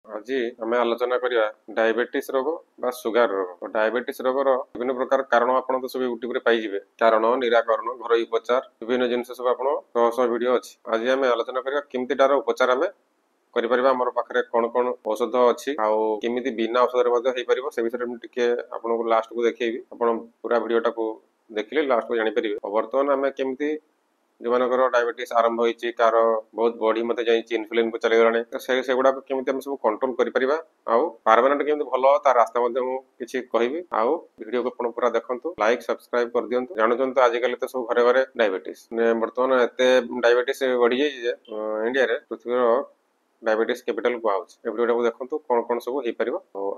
आज आम आलोचना करवा डायबिटीज रोग बा सुगार रोग। तो डायबिटीज रोगर विभिन्न प्रकार कारण आपन तो सब यूट्यूब रे पाइबे। कारण निराकरण घर उपचार विभिन्न जिन सब आप भिड अच्छी। आज आम आलोचना करवा केमती तार उपचार आम कर आम पाखे कौन कौन औषध अच्छी आमती बिना औषध से विषय आपको लास्ट को देखी आप पूरा भिडटा को देखिले लास्ट को जापर। बर्तमान आम केमती जो मानकर डायबिटीज आरंभ होती कार बहुत बॉडी मत जाइए इनसुलिन को चली गलानी तो से गुड़ाक केमी आम सब कंट्रोल करें आउ परमानेंट केमी भल तार रास्ता किसी कहबी आउ वीडियो को पूरा देखो लाइक सब्सक्राइब कर दिंतु। जानते आजिकल तो सब घरे घरे डायबिटीज बर्तमान एत डायबिटीज बढ़ी जाइए इंडिया रे पृथ्वी डायबिटीज कैपिटल कहुच्छे। भिडियो को देखो कौन कौन सब हो पार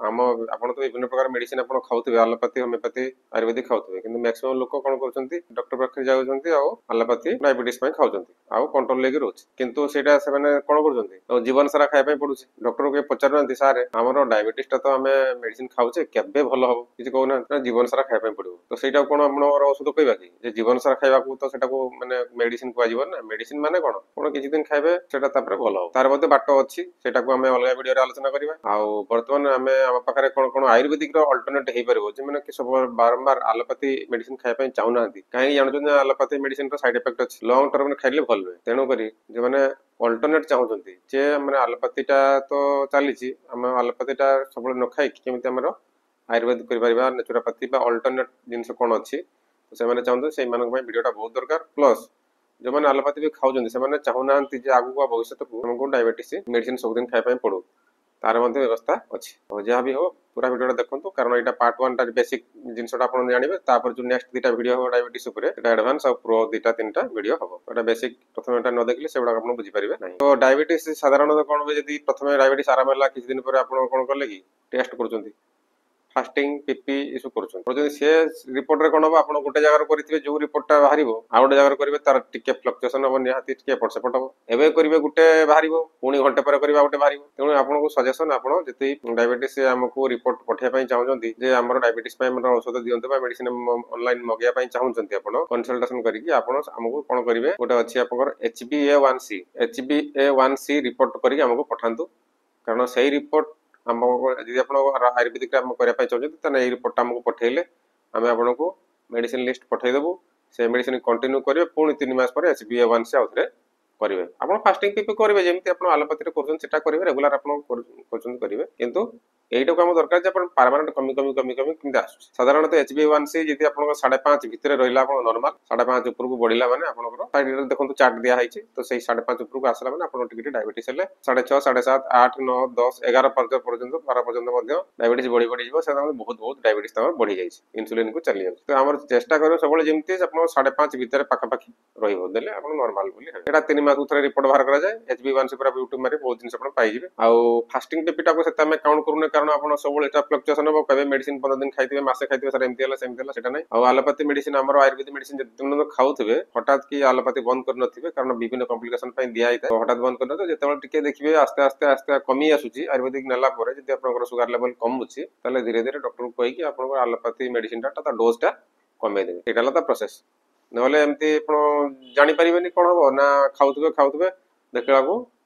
आम आप विभिन्न प्रकार मेडिसिन आप खाऊे आलोपाथी होमियोपाथी आयुर्वेदिक खाऊे कि मैक्सिमम लोक कौन कर डॉक्टर पाखे जाऊँच आलोपाथी डायबिटीज खाऊँ आउ कंट्रोल लेके रोचे किंतु सेटा से कौन कर जीवन सारा खाया पड़ू डॉक्टर को पचार सारे आमर डायबिटीज तो आम मेडिसिन खाऊे केवे भल हम किसी कहना जीवन सारा खाया पड़ो तो सहीटा कौन आम औषध कहवा कि जीवन सारा खाया तो सेटा माने मेडिसिन कह मेडिसिन माने कौन कौन किसी दिन खाइबे सेटा भल हम तार बाट अच्छी सेटा को आम अलग वीडियो आलोचना करवा। आउ बर्तमान आम आम पाखे कौन कौन आयुर्वेदिक अल्टरनेट हो पार जो मैंने सब बारंबार आलोपाथी मेडिसिन खाया चाहूना कहीं जानते आलोपाथी मेडिसिन साइड इफेक्ट अच्छी लंग टर्म खाइले भल नुहे तेणुक जो मैंने अल्टरनेट चाहूँगी जे मैंने आलोपाथीटा तो चली आम आलोपाथीटा सब न खाई केमी आम आयुर्वेद कर नेचुरोपैथी अल्टरनेट जिन कौन अच्छी तो से चाहते से वीडियोटा बहुत दरकार प्लस जो मैंने आलोपाथी भी खाऊँ से चाहूना आगू भविष्य को हमको डायबिटीज मेडिसिन सबुदिन खाया पड़ू तार व्यवस्था अच्छी और जहाँ भी हो पूरा वीडियो देखो कारण यहाँ पार्ट 1 बेसिक जिनसा आप जानवे जो नेक्स्ट दुटा वीडियो हम डायबिटीज एडवांस और प्रो दुटा तीन वीडियो हम बेसिक प्रथम न देखिए से आप बुझीपारे ना। तो डायबिटीज साधारण कौन हुए जब प्रथम डायबिटीज आरंभ है किसी दिन पर आप कौन कले कि टेस्ट कर फास्टिंग पीपी ये कर सी रिपोर्ट रे कौन हम आप गोटे जगह करेंगे जो रिपोर्टा बाहर आउ गोटे जगह करेंगे तार टिके फ्लक्चुएसन हम निहाती एपट सेपट हम एवं करेंगे गोटे बाहर पुणी घंटे पर गोटे बाहर तेणु आपको सजेसन आप डायबिटीज आमको रिपोर्ट पठाई चाहते आम डायबिटीज औषध दिखाते मेडिसिन ऑनलाइन मगेवा चाहते आप कंसल्टेशन करमको कौन करेंगे गोटे अच्छी आप HbA1c रिपोर्ट करके पठातु कारण से रिपोर्ट आम यदि आप आयुर्वेदिक करने चाहते हैं रिपोर्ट आमको पठेले आम आपको मेडिसिन लिस्ट पठेदेबू से मेडिसिन कंटिन्यू करेंगे पुणी 3 मास पर HbA1c आउ थे करेंगे आप फास्टिंग पीपी करेंगे जमी आप आलोपाथी करेंगे रेगुलर आप करेंगे किंतु यहीटा को आम दरकार परमानेंट कमी कमी कमी कमी कमी आस साधारणतः HbA1c जी आप 5.5 भितर रहा नॉर्मल 5.5 ऊपर को बढ़ला मैंने आप देखो चार्ट दिखाई तो सही 5.5 ऊपर को आसला मैंने आप डायबिटीज 6.5 7.5 8 9 10 11 पर्यटन 12 पर्यटन डायबिटीज बढ़ी बढ़ी बहुत बहुत डायबिटीज बढ़ी जाए इनसुलिन को चली जाए तो आम चेष्टा करें सब जमी आप 5.5 भितर पाखापाखि रही आप नॉर्मल बोली 3 मास थे रिपोर्ट बाहर कराए HbA1c पूरा यूट्यूब मारे बहुत जिन पाइबे आउ फास्टिंग पीपीटा को काउंट करूना कारण आप सब फ्लक्चुएसन हम कहे मेडिसिन 15 दिन खाई मासे खाई सर एमती सेमती ना आ आलोपाथी मेडिसिन आम आयुर्वेदिक मेडिसिन जितने खाऊे हठात कि आलोपाथी बंद कर कारण विभिन्न कम्प्लिकेशन दिया हठात बंद कर जो देखिए आस्ते आस्ते आस्ते कमी आसूसी आयुर्वेदिक नेला आप सुगर लेवल कमुची धीरे धीरे डॉक्टर को कहीकि आप आलोपाथी मेडिसिन डोजटा कमेदेवे यहाँ प्रोसेस ना एमती जापर कौन हम ना खाऊे खाऊे देखा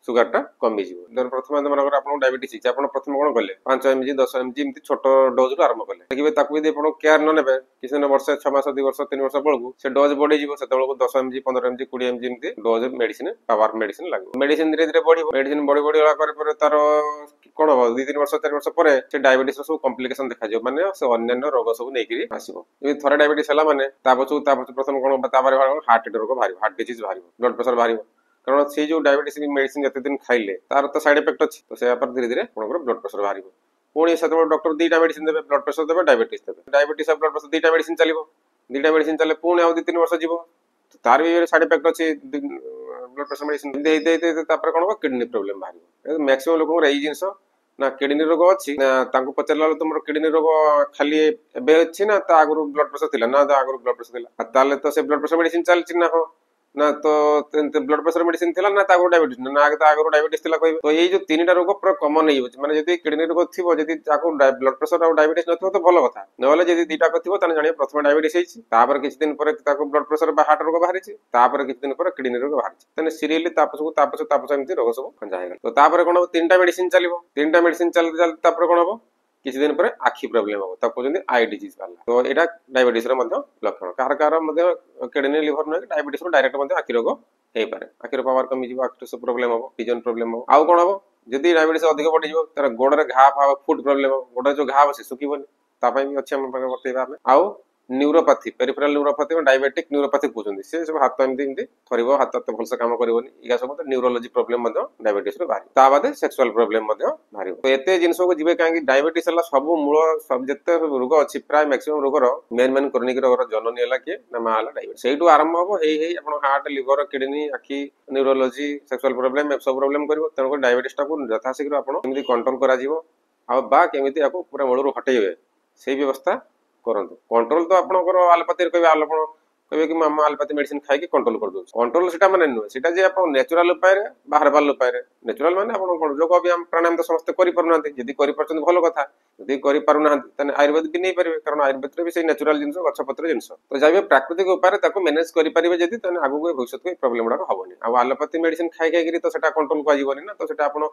सुगारटा कमी प्रथम मन आप डायबिटीज आप प्रथम कौन कले 5 mg 10 mg एमती छोट डोज रू आरंभ कले देखिए ताकि केयर न ने किसी दिन वर्ष 6 मास 2 वर्ष 3 वर्ष बेलू से डोज बढ़ी से 10 mg 15 mg 20 mg एमती डोज मेडिसिन पावर मेडिसिन लगे मेडिसिन धीरे धीरे बढ़ मेडिसिन बढ़ी बढ़ी गला तार कौन हम 2-3 वर्ष 4 वर्ष पर से डायबिटीज सब कम्प्लिकेशन देखा माने से अन्य रोग सब नहीं आसो थे डायबिटीज है माने प्रथम कौन हार्ट रोग बाहर हार्ट डिजीज बाहर ब्लड प्रेशर बाहर कारण से जो डायबिटीज मेडिसिन जिते दिन खाइले तार तो साइड इफेक्ट अच्छी तो से धीरे धीरे ब्लड प्रेशर बाहर पुणी से डॉक्टर 2टा मेडिसिन देवे ब्लड प्रेशर देवे डायबिटीज ब्लड प्रेशर 2टा मेडिसिन चलो 2टा मेडिसिन चले पुणी आउ 2-3 वर्ष जीव तार भी साइड इफेक्ट अच्छी ब्लड प्रेशर मेडिसिन कौन हम किडनी प्रोब्लेम बाहर मैक्सिमम लोक यही जिन ना किडनी रोग अच्छी ना पचारा तुम किडनी रोग खाली एवं अच्छी ना आगुरी ब्लड प्रेशर थी ना आगुरी ब्लड प्रेशर थी तो से ब्लड प्रेशर मेडिसिन चलती ना हाँ ना तो ब्लड प्रेशर मेडिसिन थिला ना ताको डायबिटीज ना आगे तो आगरो डायबिटीज थिला कहबे तो ये जो तीनटा रोग पूरा कॉमन नहीं होछ माने जदी किडनी रोग थिबो जदी ताको ब्लड प्रेशर और डायबिटीज नथिबो तो भलो कथा नहले जदी दीटा को थिबो तने जानिए प्रथम डायबिटीज हेछि तापर किछि दिन पर ताको ब्लड प्रेशर बा हार्ट रोग बाहरिछि तापर किछि दिन पर किडनी रोग बाहरिछि तने सीरियली तापस एमति रोग सब खंजा हेगल तो तापर कोन तीनटा मेडिसिन चलिबो तीनटा मेडिसिन चलते चलते तापर कोन हो किछि दिन पर आखि प्रॉब्लम हो तब कहते आई डिजीज वाला तो एटा डायबिटीज रो मध्य लक्षण कार मध्य किडनी लिवर न डायबिटीज रो डायरेक्ट मध्य आखि रोग हे पारे आखिर पावर कमी जीव आखि सब प्रॉब्लम हो विजन प्रॉब्लम हो आउ कोन हो जदी डायबिटीज अधिक बढ़ी जीव तार गोड़ रे घा फा फुट प्रॉब्लम हो गोड़ जो घा बसे सुकीबनी ता पई भी अछि हम बतेबा में आउ न्यूरोपैथी पेरिफेरल न्यूरोपैथी और डायबिटिक न्यूरोपैथी कहउछन्ती से सब हाथ एमती थरिबो हाथ तो भलसे काम करबोनी इगा सब न्यूरोलॉजी प्रॉब्लम मध्य डायबिटीज रो बारी ता बादे सेक्सुअल प्रॉब्लम मध्य बारी तो एते जिंस को जिवे काहे डायबिटीज हला सब मूल सब जत्ते रोग अछि प्राय मैक्सिमम रोग रो मेन क्रोनिक रोग रो जननी हला के ना मा हला डायबिटीज सेइटु आरंभ हो हेई आपण हार्ट लिवर किडनी आखि न्यूरोलॉजी सेक्सुअल प्रॉब्लम सब प्रॉब्लम करबो तनको डायबिटीज टा को यथाशीघ्र आपण केमिति कंट्रोल करा जीवो आ बा केमिति आको पूरा मूलरू हटेइबे सेही व्यवस्था करंतु कंट्रोल तो आपनकर एलोपैथी कहबे आपण कहबे कि मामा एलोपैथी मेडिसिन खाइ के कंट्रोल कर दो कंट्रोल सेटा माने नु सेटा जे आपण नेचुरल उपाय रे बाहर बाल उपाय रे नेचुरल माने आपण कोन योग व्यायाम प्राणायाम तो समस्त करि परनांती जदी करि परछन भलो कथा जदी करि पारुनांती तने आयुर्वेद भी नै परिबे कारण आयुर्वेद रे भी से नेचुरल जिंस गछ पत्र जिंस तो जाबे प्राकृतिक उपाय रे ताको मैनेज करि परिबे जदी तने आगु को भविष्य को प्रॉब्लम डा होबनी आ एलोपैथी मेडिसिन खाइ खाइ तो सेटा कंट्रोल को आजीबनी ना तो सेटा आपण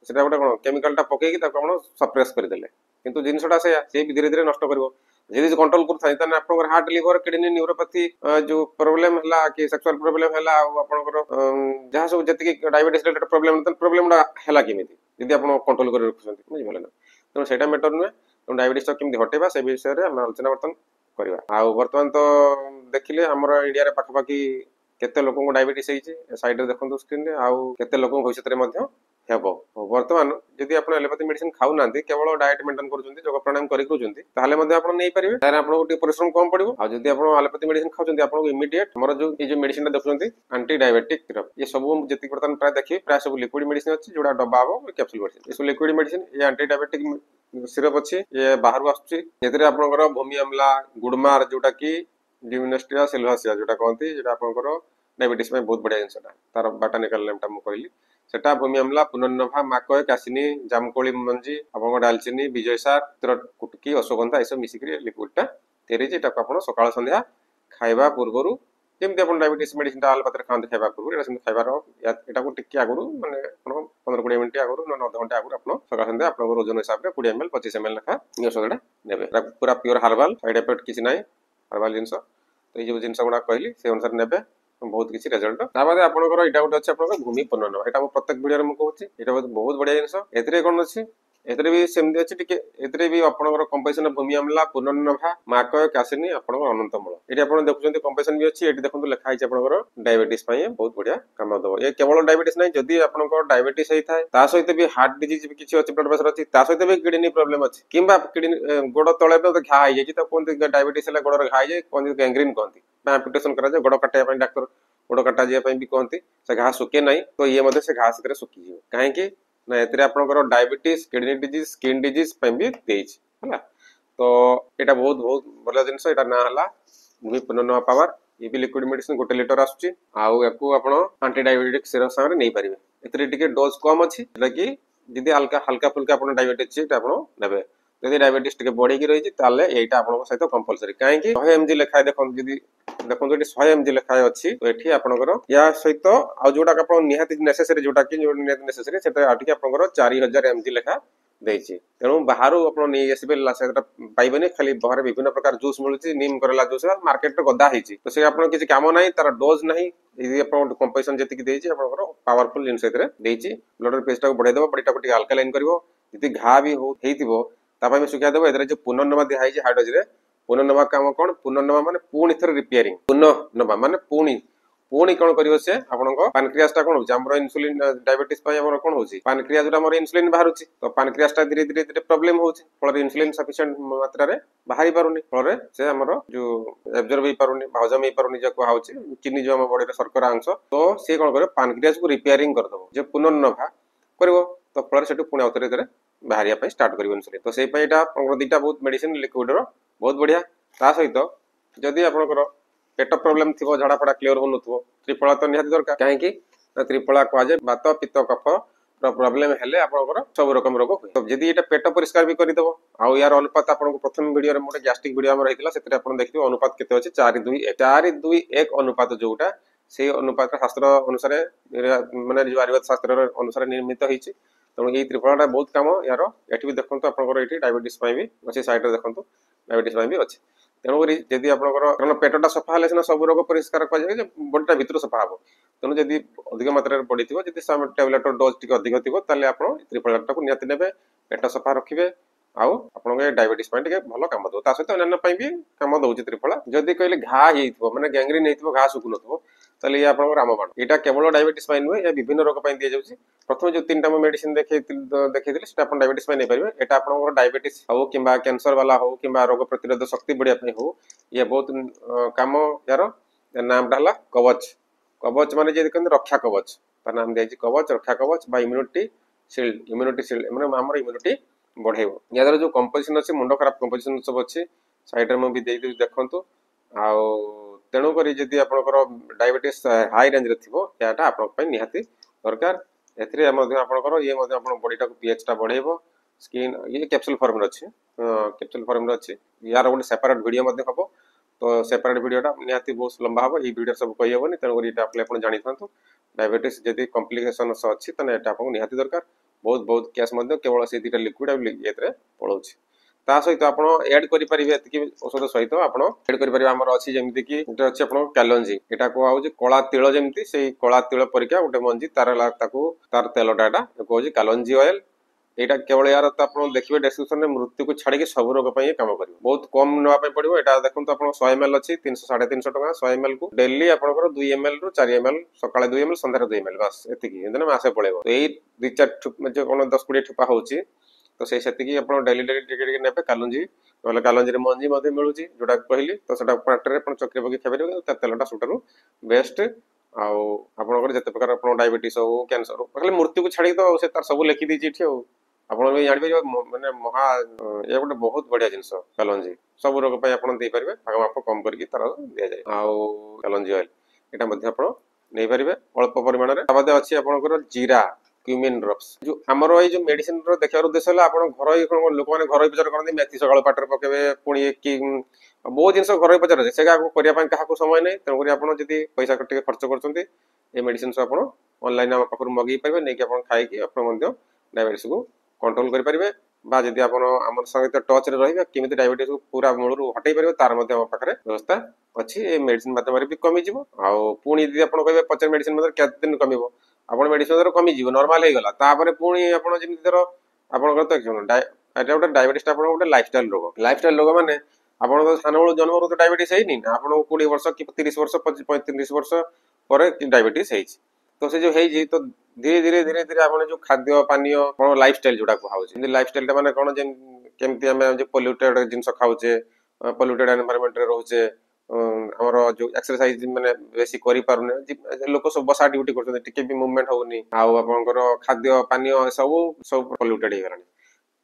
सेटा गोटे कोन केमिकल टा पकेकी ताको आपण सप्रेस करि देले किंतु जिंसटा से भी धीरे धीरे नष्ट करबो यदि कंट्रोल करथाय तने आपनकर हार्ट लिवर किडनी न्यूरोपैथी जो प्रॉब्लम हला कि सेक्सुअल प्रॉब्लम हला आपनकर जहा सब जति डायबिटीज रिलेटेड प्रॉब्लम तन प्रॉब्लम हला केमिति यदि आपण कंट्रोल कर रखछन्ती बुझि भले ना तो सेटा मैटर नुए तो डायबिटीज केमिति हटेबा से विषय रे हम आलोचना वर्तन करबा आ वर्तमान तो देखिले हमर इंडिया रे पाखपाखी केते लोक को डायबिटीज हेछि साइड रे देखंतु स्क्रीन रे आ केते लोक भविष्य रे मध्य हेबो वर्तमान यदि आपण एलोपैथी मेडिसिन खाउ नांती केवल डाइट मेंटेन करूछन्ती योग प्राणायाम करि करूछन्ती ताले मध्ये आपण नै परिबे तारे आपण गोटे परिश्रम कम पड़िबो आ जदि आपण एलोपैथी मेडिसिन खाउछन्ती आपण को इमीडिएट हमर जो ए जो मेडिसिन ता देखुछन्ती एंटी डायबिटिक सिरप ये सब जति वर्तमान प्राय देखि प्राय सब लिक्विड मेडिसिन अछि जोडा डब्बा हो कैप्सूल मेडिसिन ये सब लिक्विड मेडिसिन ये एंटी डायबिटिक सिरप अछि ये बाहर आछी जेतरे आपनकर भूमि अम्ला गुडमार जोटा की डिमिनेस्ट्रिया सिल्वासिया जोटा कहंती जेटा आपनकर डायबिटीज में बहुत बढ़िया जिनसटा तार बोटानिकल नेम ता मु कहली सेटा भूमि अम्ला पुनर्नभा माकय कासिनी जामकोली मंजी आपन डालचिनी विजयसार कुटकी अश्वगंधा ऐसे मिसिकरी लिक्विड टा तेरे जेटा आपण सकाळ संध्या खाइबा पूर्वरु जेमते आपण डायबिटीज मेडिसिन टा आलपत्र खांते खाइबा पूर्व एटा संध्या खाइबार एटा को टिक्की आगुरु माने आपण 15-20 मिनिट आगुरु न आधा घंटा आगुरु आपण सकाळ संध्या आपण ओजन हिसाब रे 20 ml 25 ml लखा ये औषधटा नेबे पूरा प्योर हर्बल साइड इफेक्ट किछि नाही हर्बल जिंस तो ये जो जिंस गुडा कहली से अनुसार नेबे बहुत किसी रिजल्ट ता बाद आपनकर एटा गोटे अछि आपनकर भूमि पुनर्नवा एटा प्रत्येक वीडियो रे म कहूची एटा बहुत बढ़िया जिंस एतरे कोन अछि एतरे भी सेमदी अछि टिके एतरे भी आपनकर कंपोजिशन भूमि अम्ला पुनर्नभा माकय कासिनी आपनकर अनंत मूल एटी आपन देखुचंती कंपोजिशन भी अछि एटी देखंतु लेखा आइछ आपनकर डायबिटीज पई बहुत बढ़िया काम दबो ए केवल डायबिटीज नै जदी आपनकर डायबिटीज हेइ थाए ता सहित भी हार्ट डिजीज भी किछि अछि ब्लड प्रेशर अछि ता सहित भी किडनी प्रॉब्लम अछि किंबा किडनी गोड़ तळे पे घा आइ जाइ त कोन डायबिटीज हला गोड़ रे घा आइ जाइ कोन गैंग्रीन कहंती एम्पुटेशन करा जाय गोड़ काटे पई डॉक्टर गोड़ काटा जे पई भी कहंती से घा सुके नै तो ये मध्ये से घा सतरे सुकी जिवो काहे कि ना एतरे आपनकर diabetes kidney disease skin disease पई भी देइछ हला तो एटा बहुत बहुत बड़ा जिंस एटा ना हला भूमि पुनर्नवा पावर ये भी लिक्विड मेडिसिन गोटे लीटर आसुची आउ याकू आपण एंटी डायबिटिक सिरप सामने नै परिबे एतरे टिके डोज कम अछि जेटा कि जदी हल्का हल्का फुल्का आपण डायबिटीज छै त आपण नेबे जदी डायबिटीज टिके बढ़ी कि रही ताले एटा आपण सहित कंपलसरी काहे कि 100 mg लेखा देखन जदी देखन जदी 100 mg लेखा अछि तो एठी आपनकर या सहित आ जोटा आपण निहाती नेसेसरी जोटा कि निहाती नेसेसरी सेटा आठी आपनकर 4000 mg लेखा देछि तेनु बाहरु आपण नै एसबे लासेटा पाइबेनी खाली बाहर विभिन्न प्रकार जूस मिलुछि नीम करला जूस मार्केट रे गदा हिछि तो से आपण किछि काम नै तार डोज नै यदि आपण कंपोजिशन जति कि देछि आपनकर पावरफुल जिंस एतरे देछि ब्लड प्रेशर को बढ़ाई देबो बॉडी टा को अल्कालाइन करबो यदि घा भी हो हेतिबो तापा में सुखा देबो एतरे जो पुनर्नवा दिया हिछि हाइड्रोज रे पुनर्नवा काम कोन पुनर्नवा माने पुणी थर रिपेयरिंग पुनर्नवा माने पुणी पुणी कोन करियो से आपनको पैनक्रियास टा कोन होछि हमर इंसुलिन डायबिटीज पय हमर कोन होछि पैनक्रियास जोटा हमर इंसुलिन बाहरुछि तो पैनक्रियास टा धीरे धीरे धीरे प्रॉब्लम होछि फल इंसुलिन सफिशिएंट मात्रा रे बाहरी पारुनी फल से हमर जो एब्जॉर्ब ही पारुनी हजम ही पारुनी जे को होछि चीनी जो हमर बॉडी रे शर्करा अंश तो से कोन करे पैनक्रियास को रिपेयरिंग कर दबो जे पुनर्नवा करबो तो फल सेटु पुणी उतरे धरे बाहरिया पय स्टार्ट करियो इंसुलिन तो सेई पय एटा दीटा बहुत मेडिसिन लिक्विड रो बहुत बढ़िया ता सहित जदी आपनकर पेट प्रोब्लेम थी झाड़ा फड़ा क्लीयर हो त्रिफला तो निहाती दरकार कहीं त्रिफला कहुए बात पित्त कफ प्रोब्लेम हेले आपनकर सब रकम रोग हुए तो जदि एटा पेट परिष्कार भी करदेव आउ यार अनुपात आपन प्रथम वीडियो रे मोटे गैस्ट्रिक वीडियो हमर रहितला सेतरे आपन देखिबे अनुपात केते अछि 4:2:1 अनुपात जोटा से अनुपात शास्त्र अनुसार माने जो आयुर्वेद शास्त्र अनुसार निर्मित होईछि तेणु ये त्रिफलाटा बहुत काम यार एठी भी देखंतु आपनकर एठी डायबिटीज पई भी अछि साइड रे देखंतु डायबिटीज पई भी अछि तेणु करी जदि आपनकर कारण पेटटा सफा हेले सिना सब रोग परिष्कार कर जाय जे बॉडीटा भितर सफा हबो तेणु जदि अधिक मात्रा रे पड़िथिबो जदि टैबलेट डोज टिक अधिक थिबो ताले आपण त्रिफलाटा को नियति नेबे पेट सफा रखिबे आउ आपन डायबिटीज पई टिके भलो काम दो ता सहित अन्य पई भी काम दउछि त्रिफला जदि कहले घा हेइथिबो माने गैंग्रीन हेइथिबो घा सुकु नथिबो ताले ये आपन रामबाण एटा केवल डायबिटीज पई नुहे या विभिन्न रोग पई दिया जाउछि प्रथम जो तीनटा मेडिसिन देखैथिले सेटा आपन डायबिटीज पई नै परिबे एटा आपन डायबिटीज हो किबा कैंसर वाला हो किबा रोग प्रतिरोधक शक्ति बढ़िया पई हो ये बहुत काम यार नाम डाला कवच कवच माने जे कहन रक्षा कवच तार नाम दिया कवच रक्षा कवच बा इम्यूनिटी शील्ड माने हमर इम्यूनिटी बढ़ेबो यादर जो कंपोजिशन अछि मुंडो खराब कंपोजिशन सब अछि साइड रे म भी देई देखंतु आ तेणु करी जदि आपनकर डायबिटीज हाई रेंज रे थिबो याटा आपन पई निहाती दरकार एथरे मध्ये आपनकर ये मध्ये आपन बॉडी टा पीएच टा बढ़ेबो स्किन ये कैप्सूल फॉर्म रे अछि कैप्सूल फॉर्म रे अछि यार ଗୋଟେ सेपरेट वीडियो मध्ये हबो तो सेपरेट वीडियोटा निहाती बहुत लंबा हबो ई वीडियो सब कहि हेबोनी तेणु करी एटा आपन जानि थांतु डायबिटीज जदि कॉम्प्लिकेशन अछि तने एटा आपन निहाती दरकार बहुत बहुत केस मध्ये केवल से दिटा लिक्विड एतरे पळौछि ता सहित आपण ऐड करि परिबे एतकी औषध सहित आपण ऐड करि परिबे हमर अछि जेमिति कि एटा अछि आपण कैलोंजी एटा को आउछि कळा तिळ जेमिति सेही कळा तिळ परिका गोटे मंजी तार ताकू तार तेलटा एटा कहउछि कैलोंजी ऑयल एटा केवल यार तो आपण देखिबे डिस्क्रिप्शन में मृत्यु को छाड़ी के सब रोग पई काम करिवो बहुत कम नवा पई पड़िवो एटा देखंतु आपण 100 ml अछि 300 350 टका 100 ml को डेली आपनकर 2 ml रु 4 ml सकाळे 2 ml संध्यारे 2 ml बस एतिकी एदने मासे पळेबो एई 2-4 ठुप जे कोन 10-20 ठुपा होउछि तो से सेतिकी आपण डेली डेली टिके नेबे कालंजी नले कालंजी रे मंजी मध्ये मिलुछि जोटा कहली तो सेटा पाटरे आपण चक्री पकी खेबे त तेलटा सुटरु बेस्ट आउ आपनकर जते प्रकार आपण डायबिटीज हो कैंसर हो खाली मृत्यु को छाड़ी तो से तार सब लिखि दी छी आपण भी जानिबे माने महा ये गोटे बहुत बढ़िया जिंस कैलोंजी सब रोग पई आपण दे परिबे भाग माप कम करके तार दिया जाय आउ कैलोंजी ऑयल एटा मध्ये आपण नै परिबे अल्प परिमाण रे बादे अछि आपनकर जीरा क्यूमिन ड्रॉप्स जो हमर ए जो मेडिसिन रो देखार उद्देश्य हला आपण घर लोक माने घर उपचार करन मेथी सकाळ पाटर पकेबे पुणी की बहुत जिंस घर उपचार से का करिया पई काहा को समय नै त करी आपण जदी पैसा कटे खर्च करचंती ए मेडिसिन से आपण ऑनलाइन हम पाखर मगी परिबे नै कि आपण खाइ कि आपण मध्ये डायबिटीज को कंट्रोल करि परिबे बा जदी आपण हमर सहित टच रे रहिबे किमिति डायबिटीज को पूरा मूलरू हटै परिबे तार मध्ये हम पाखरे व्यवस्था अछि ए मेडिसिन माध्यम रे भी कमी जिवो आ पुणी जदी आपण कहबे 50 मेडिसिन मध्ये केते दिन कमिवो आपण मेडिसिन मध्ये कमी जिवो नॉर्मल हे गला तापर पुणी आपण जेमिति धर आपण करत एटा गोटे डायबिटीज आपण गोटे लाइफस्टाइल रोग माने आपण तो सानो बळ जन्म तो डायबिटीज हेइ नि आपण 20 वर्ष कि 30 वर्ष 35 वर्ष पर डायबिटीज हेइ तो से जो हेइ तो धीरे धीरे आपण जो खाद्य पानीय कोन लाइफस्टाइल जोडा को हाउछ इन लाइफस्टाइल माने कोन जे केमति हम जे पोल्यूटेड जिंस खाउछे पोल्यूटेड एनवायरनमेंट रे रहउछे हमर जो एक्सरसाइज माने बेसी करि पारुने लोक सब बसा ड्यूटी करछन टिके भी मूवमेंट होउनी आउ आपनकर खाद्य पानीय सब पोल्यूटेड हे गलानी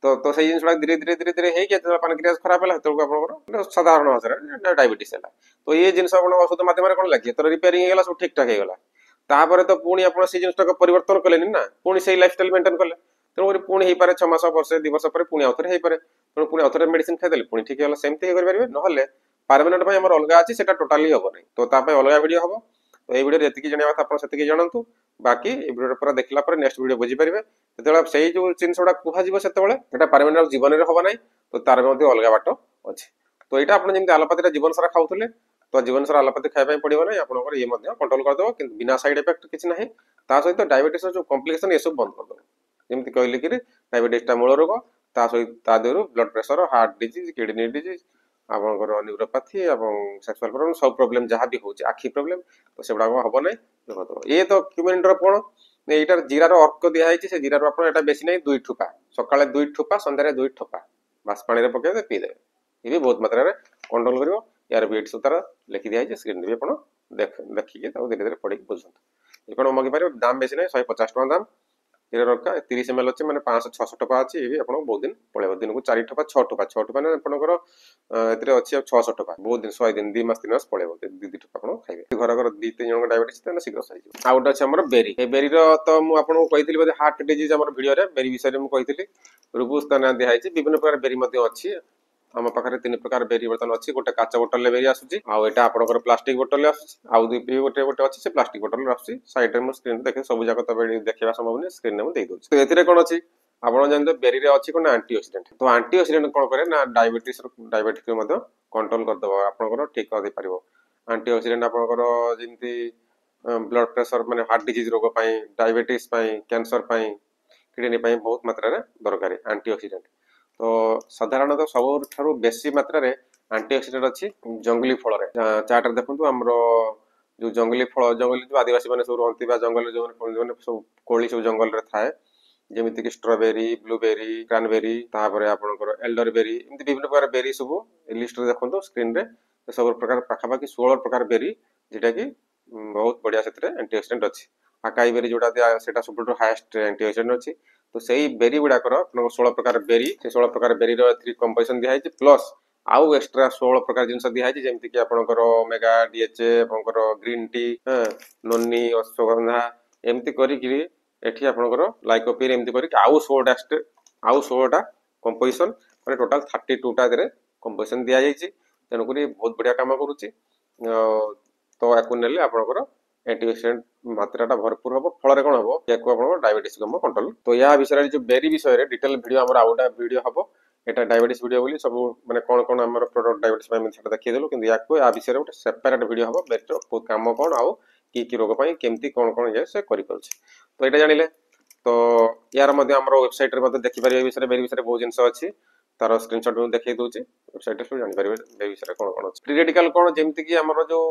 तो से जिंसडा धीरे धीरे हे के पानक्रियास खराब होला तो आपनकर साधारण अवस्था डायबिटीज हैला तो ये जिंस आपण औषध माध्यम रे कोन लागि तो रिपेयरिंग हे गला सब ठीक ठाक हे गला तापर तो पुणी आपण से जिंसटा परिवर्तन कलेनी ना पुणी से लाइफस्टाइल मेंटेन कले तेणु करी पुणी हे पारे 6 मास वर्ष 2 वर्ष पर पुणी आउथरे हे पारे तेणु पुणी आउथरे मेडिसिन खाइ देले पुणी ठीक होला सेमते हे कर परिबे नहले परमानेंट भाई हमर अलगा अछि सेटा टोटली होबो नै तो ता पे अलगा वीडियो होबो तो ए वीडियो रेतिकी जणिया बात आपण सेतिकी जानंतु बाकी ए वीडियो पूरा देखला पर नेक्स्ट वीडियो बुझी परिबे तेतला सेही जो जिंसडा कुहा जीवो सेतबेले एटा परमानेंट जीवन रे होबो नै तो तार मध्ये अलगा बाटो अछि तो एटा आपण जेमति आलोपाती जीवन सारा खाउतले तो जीवन सारा आलोपाती खाइ पय पडिबो नै आपनकर ये मध्ये कंट्रोल कर दो कि बिना साइड इफेक्ट किछ नाही ता सहित डायबिटीज जो कॉम्प्लिकेशन ये सब बंद कर दो जेमति कहले कि डायबिटीज ता मूल रोग ता सहित ता Deru blood pressure heart disease kidney disease आपनकर न्यूरोपैथी एवं सेक्सुअल प्रॉब्लम सब प्रॉब्लम जहां भी होची आखी प्रॉब्लम तो सेबडा हबो नै देखो ये तो क्यूमिन ड्रॉप कोन एटार जीरा रो अर्क दिया है से जीरा रो आपण एटा बेसी नै 2 ठुपा सकाळे 2 ठुपा संध्यारे 2 ठुपा बस पानी रे पके पी दे ये भी बहुत मात्रा रे कंट्रोल करिवो यार वेट सुतार लिखि दिया है स्क्रीन रे आपण देखि के ताऊ धीरे धीरे पढि बुझंत ये कोन मगे पारे दाम बेसी नै 150 टका दाम କ୍ଷୀର ଦରକାର 30 ml ଅଛି ମାନେ 500-600 ଟଙ୍କା ଅଛି ଏ ବି ଆପଣଙ୍କୁ ବହୁତ ଦିନ ପଳେଇବ ଦିନକୁ 4 ଟଙ୍କା 6 ଟଙ୍କା 6 ଟଙ୍କା ମାନେ ଆପଣଙ୍କର ଏଥିରେ ଅଛି ଆଉ 600 ଟଙ୍କା ବହୁତ ଦିନ 100 ଦିନ 2 ମାସ 3 ମାସ ପଳେଇବ 2 ଟଙ୍କା ଆପଣ ଖାଇବେ ଘର 2-3 ଜଣଙ୍କ ଡାଇବେଟିସ୍ ତାହେଲେ ଶୀଘ୍ର ସରିଯିବ। ଆଉ ଗୋଟେ ଅଛି ଆମର ବେରି ଏ ବେରିର ତ ମୁଁ ଆପଣଙ୍କୁ କହିଥିଲି ବୋଧେ ହାର୍ଟ ଡିଜିଜ୍ ଆମର ଭିଡ଼ିଓରେ ବେରି ବିଷୟରେ ମୁଁ କହିଥିଲି ରୁବୁସ୍ ତା ନାଁ ଦିଆହେଇଛି ବିଭିନ୍ନ ପ୍ରକାର ବେରି ମଧ୍ୟ ଅଛି ଆମ ପାଖରେ 3 ପ୍ରକାର ବେରି ବର୍ତ୍ତମାନ ଅଛି ଗୋଟେ କାଚ ବୋଟଲରେ ବେରି ଆସୁଛି ଆଉ ଏଟା ଆପଣଙ୍କର ପ୍ଲାଷ୍ଟିକ ବୋଟଲରେ ଆସୁଛି ଆଉ ଗୋଟେ ଅଛି ସେ ପ୍ଲାଷ୍ଟିକ ବୋଟଲରେ ଆସୁଛି ସାଇଡରେ ମୁଁ ସ୍କ୍ରିନ୍ ଦେଖେ ସବୁ ଯାକ ତ ବେରି ଦେଖିବା ସମ୍ଭବ ନୁହେଁ ସ୍କ୍ରିନରେ ମୁଁ ଦେଇ ଦଉଛି ତ ଏଥିରେ କ'ଣ ଅଛି ଆପଣ ଜାଣିବେ ବେରିରେ ଅଛି କ'ଣ ଆଣ୍ଟି ଅକ୍ସିଡେଣ୍ଟ ତ ଆଣ୍ଟି ଅକ୍ସିଡେଣ୍ଟ କ'ଣ କରେ ନା ଡାଇବେଟିସ୍ ମଧ୍ୟ କଣ୍ଟ୍ରୋଲ କରିଦେବ ଆପଣଙ୍କର ଠିକ୍ କରିଦେଇପାରିବ ଆଣ୍ଟି ଅକ୍ସିଡେଣ୍ଟ ଆପଣଙ୍କର ଯେମିତି ବ୍ଲଡ୍ ପ୍ରେସର ମାନେ ହାର୍ଟ ଡିଜିଜ୍ ରୋଗ ପାଇଁ ଡାଇବେଟିସ୍ ପାଇଁ କ୍ୟାନ୍ସର ପାଇଁ କିଡନୀ ପାଇଁ ବହୁତ ମାତ୍ରାରେ ଦରକାରୀ ଆଣ୍ଟି ଅକ୍ସିଡେଣ୍ଟ ତ ସାଧାରଣତଃ ସବୁଠାରୁ ବେଶୀ ମାତ୍ରାରେ ଆଣ୍ଟି ଅକ୍ସିଡେଣ୍ଟ ଅଛି ଜଙ୍ଗଲି ଫଳରେ ଚାର୍ଟରେ ଦେଖନ୍ତୁ ଆମର ଯୋଉ ଜଙ୍ଗଲି ଫଳ ଜଙ୍ଗଲି ଯୋଉ ଆଦିବାସୀ ମାନେ ସବୁ ରହନ୍ତି ବା ଜଙ୍ଗଲରେ ଯୋଉମାନେ ସବୁ କୋଳି ସବୁ ଜଙ୍ଗଲରେ ଥାଏ ଯେମିତିକି ଷ୍ଟ୍ରବେରୀ ବ୍ଲୁବେରୀ କ୍ରାନବେରୀ ତାପରେ ଆପଣଙ୍କର ଏଲ୍ଡରବେରୀ ଏମିତି ବିଭିନ୍ନ ପ୍ରକାର ବେରୀ ସବୁ ଏ ଲିଷ୍ଟରେ ଦେଖନ୍ତୁ ସ୍କ୍ରିନରେ ସବୁ ପ୍ରକାର ପାଖାପାଖି 16 ପ୍ରକାର ବେରୀ ଯେଟାକି ବହୁତ ବଢିଆ ସେଥିରେ ଆଣ୍ଟି ଅକ୍ସିଡେଣ୍ଟ ଅଛି ଆକାଇ ବେରୀ ଯୋଉଟା ସେଟା ସବୁଠୁ ହାଏଷ୍ଟ ଆଣ୍ଟି ଅକ୍ସିଡେଣ୍ଟ ଅଛି ତ ସେଇ ବେରୀ ଗୁଡାକର ଆପଣଙ୍କର 16 ପ୍ରକାର ବେରୀ ସେ 16 ପ୍ରକାର ବେରୀର ଏଥିରେ କମ୍ପୋଜିସନ ଦିଆହେଇଛି ପ୍ଲସ୍ ଆଉ ଏକ୍ସଟ୍ରା 16 ପ୍ରକାର ଜିନିଷ ଦିଆହେଇଛି ଯେମିତିକି ଆପଣଙ୍କର ଓମେଗା ଡିଏଚଏ ଆପଣଙ୍କର ଗ୍ରୀନ୍ ଟି ନୋନି ଅଶ୍ୱଗନ୍ଧା ଏମିତି କରିକିରି ଏଠି ଆପଣଙ୍କର ଲାଇକୋପିନ୍ ଏମିତି କରିକି ଆଉ 16ଟା କମ୍ପୋଜିସନ ମାନେ ଟୋଟାଲ 32ଟା ଏଥିରେ କମ୍ପୋଜିସନ ଦିଆଯାଇଛି ତେଣୁକରି ବହୁତ ବଢିଆ କାମ କରୁଛି ତ ୟାକୁ ନେଲେ ଆପଣଙ୍କର ଆଣ୍ଟି ଅକ୍ସିଡେଣ୍ଟ ମାତ୍ରାଟା ଭରପୁର ହବ ଫଳରେ କ'ଣ ହବ ୟାକୁ ଆପଣଙ୍କର ଡାଇବେଟିସ୍ କଣ୍ଟ୍ରୋଲ ତ ୟା ବିଷୟରେ ଯୋଉ ବେରୀ ବିଷୟରେ ଡିଟେଲ ଭିଡ଼ିଓ ଆମର ଆଉ ଗୋଟେ ଭିଡ଼ିଓ ହବ এটা ডায়াবেটিস ভিডিও বলি ସବୁ ମାନେ କ'ଣ କ'ଣ ଆମର ପ୍ରଡକ୍ଟ ଡାଇବେଟିସ୍ ପାଇଁ ସେଟା ଦେଖେଇଦେଲୁ କିନ୍ତୁ ୟାକୁ ୟା ବିଷୟରେ ଗୋଟେ ସେପାରେଟ ଭିଡ଼ିଓ ହବ ବେରିର କାମ କ'ଣ ଆଉ କି ରୋଗ ପାଇଁ କେମିତି କ'ଣ କ'ଣ ଇଏ ସେ କରିପାରୁଛି ତ ଏଇଟା ଜାଣିଲେ ତ ୟାର ମଧ୍ୟ ଆମର ୱେବସାଇଟରେ ମଧ୍ୟ ଦେଖିପାରିବେ ଏ ବିଷୟରେ ବେରି ବିଷୟରେ ବହୁତ ଜିନିଷ ଅଛି ତାର ସ୍କ୍ରିନଶଟ ମୁଁ ଦେଖେଇ ଦଉଛି ୱେବସାଇଟରେ ସବୁ ଜାଣିପାରିବେ ବେରି ବିଷୟରେ କ'ଣ କ'ଣ ଅଛି ଫ୍ରି ରେଡିକାଲ କ'ଣ ଯେମିତିକି ଆମର ଯୋଉ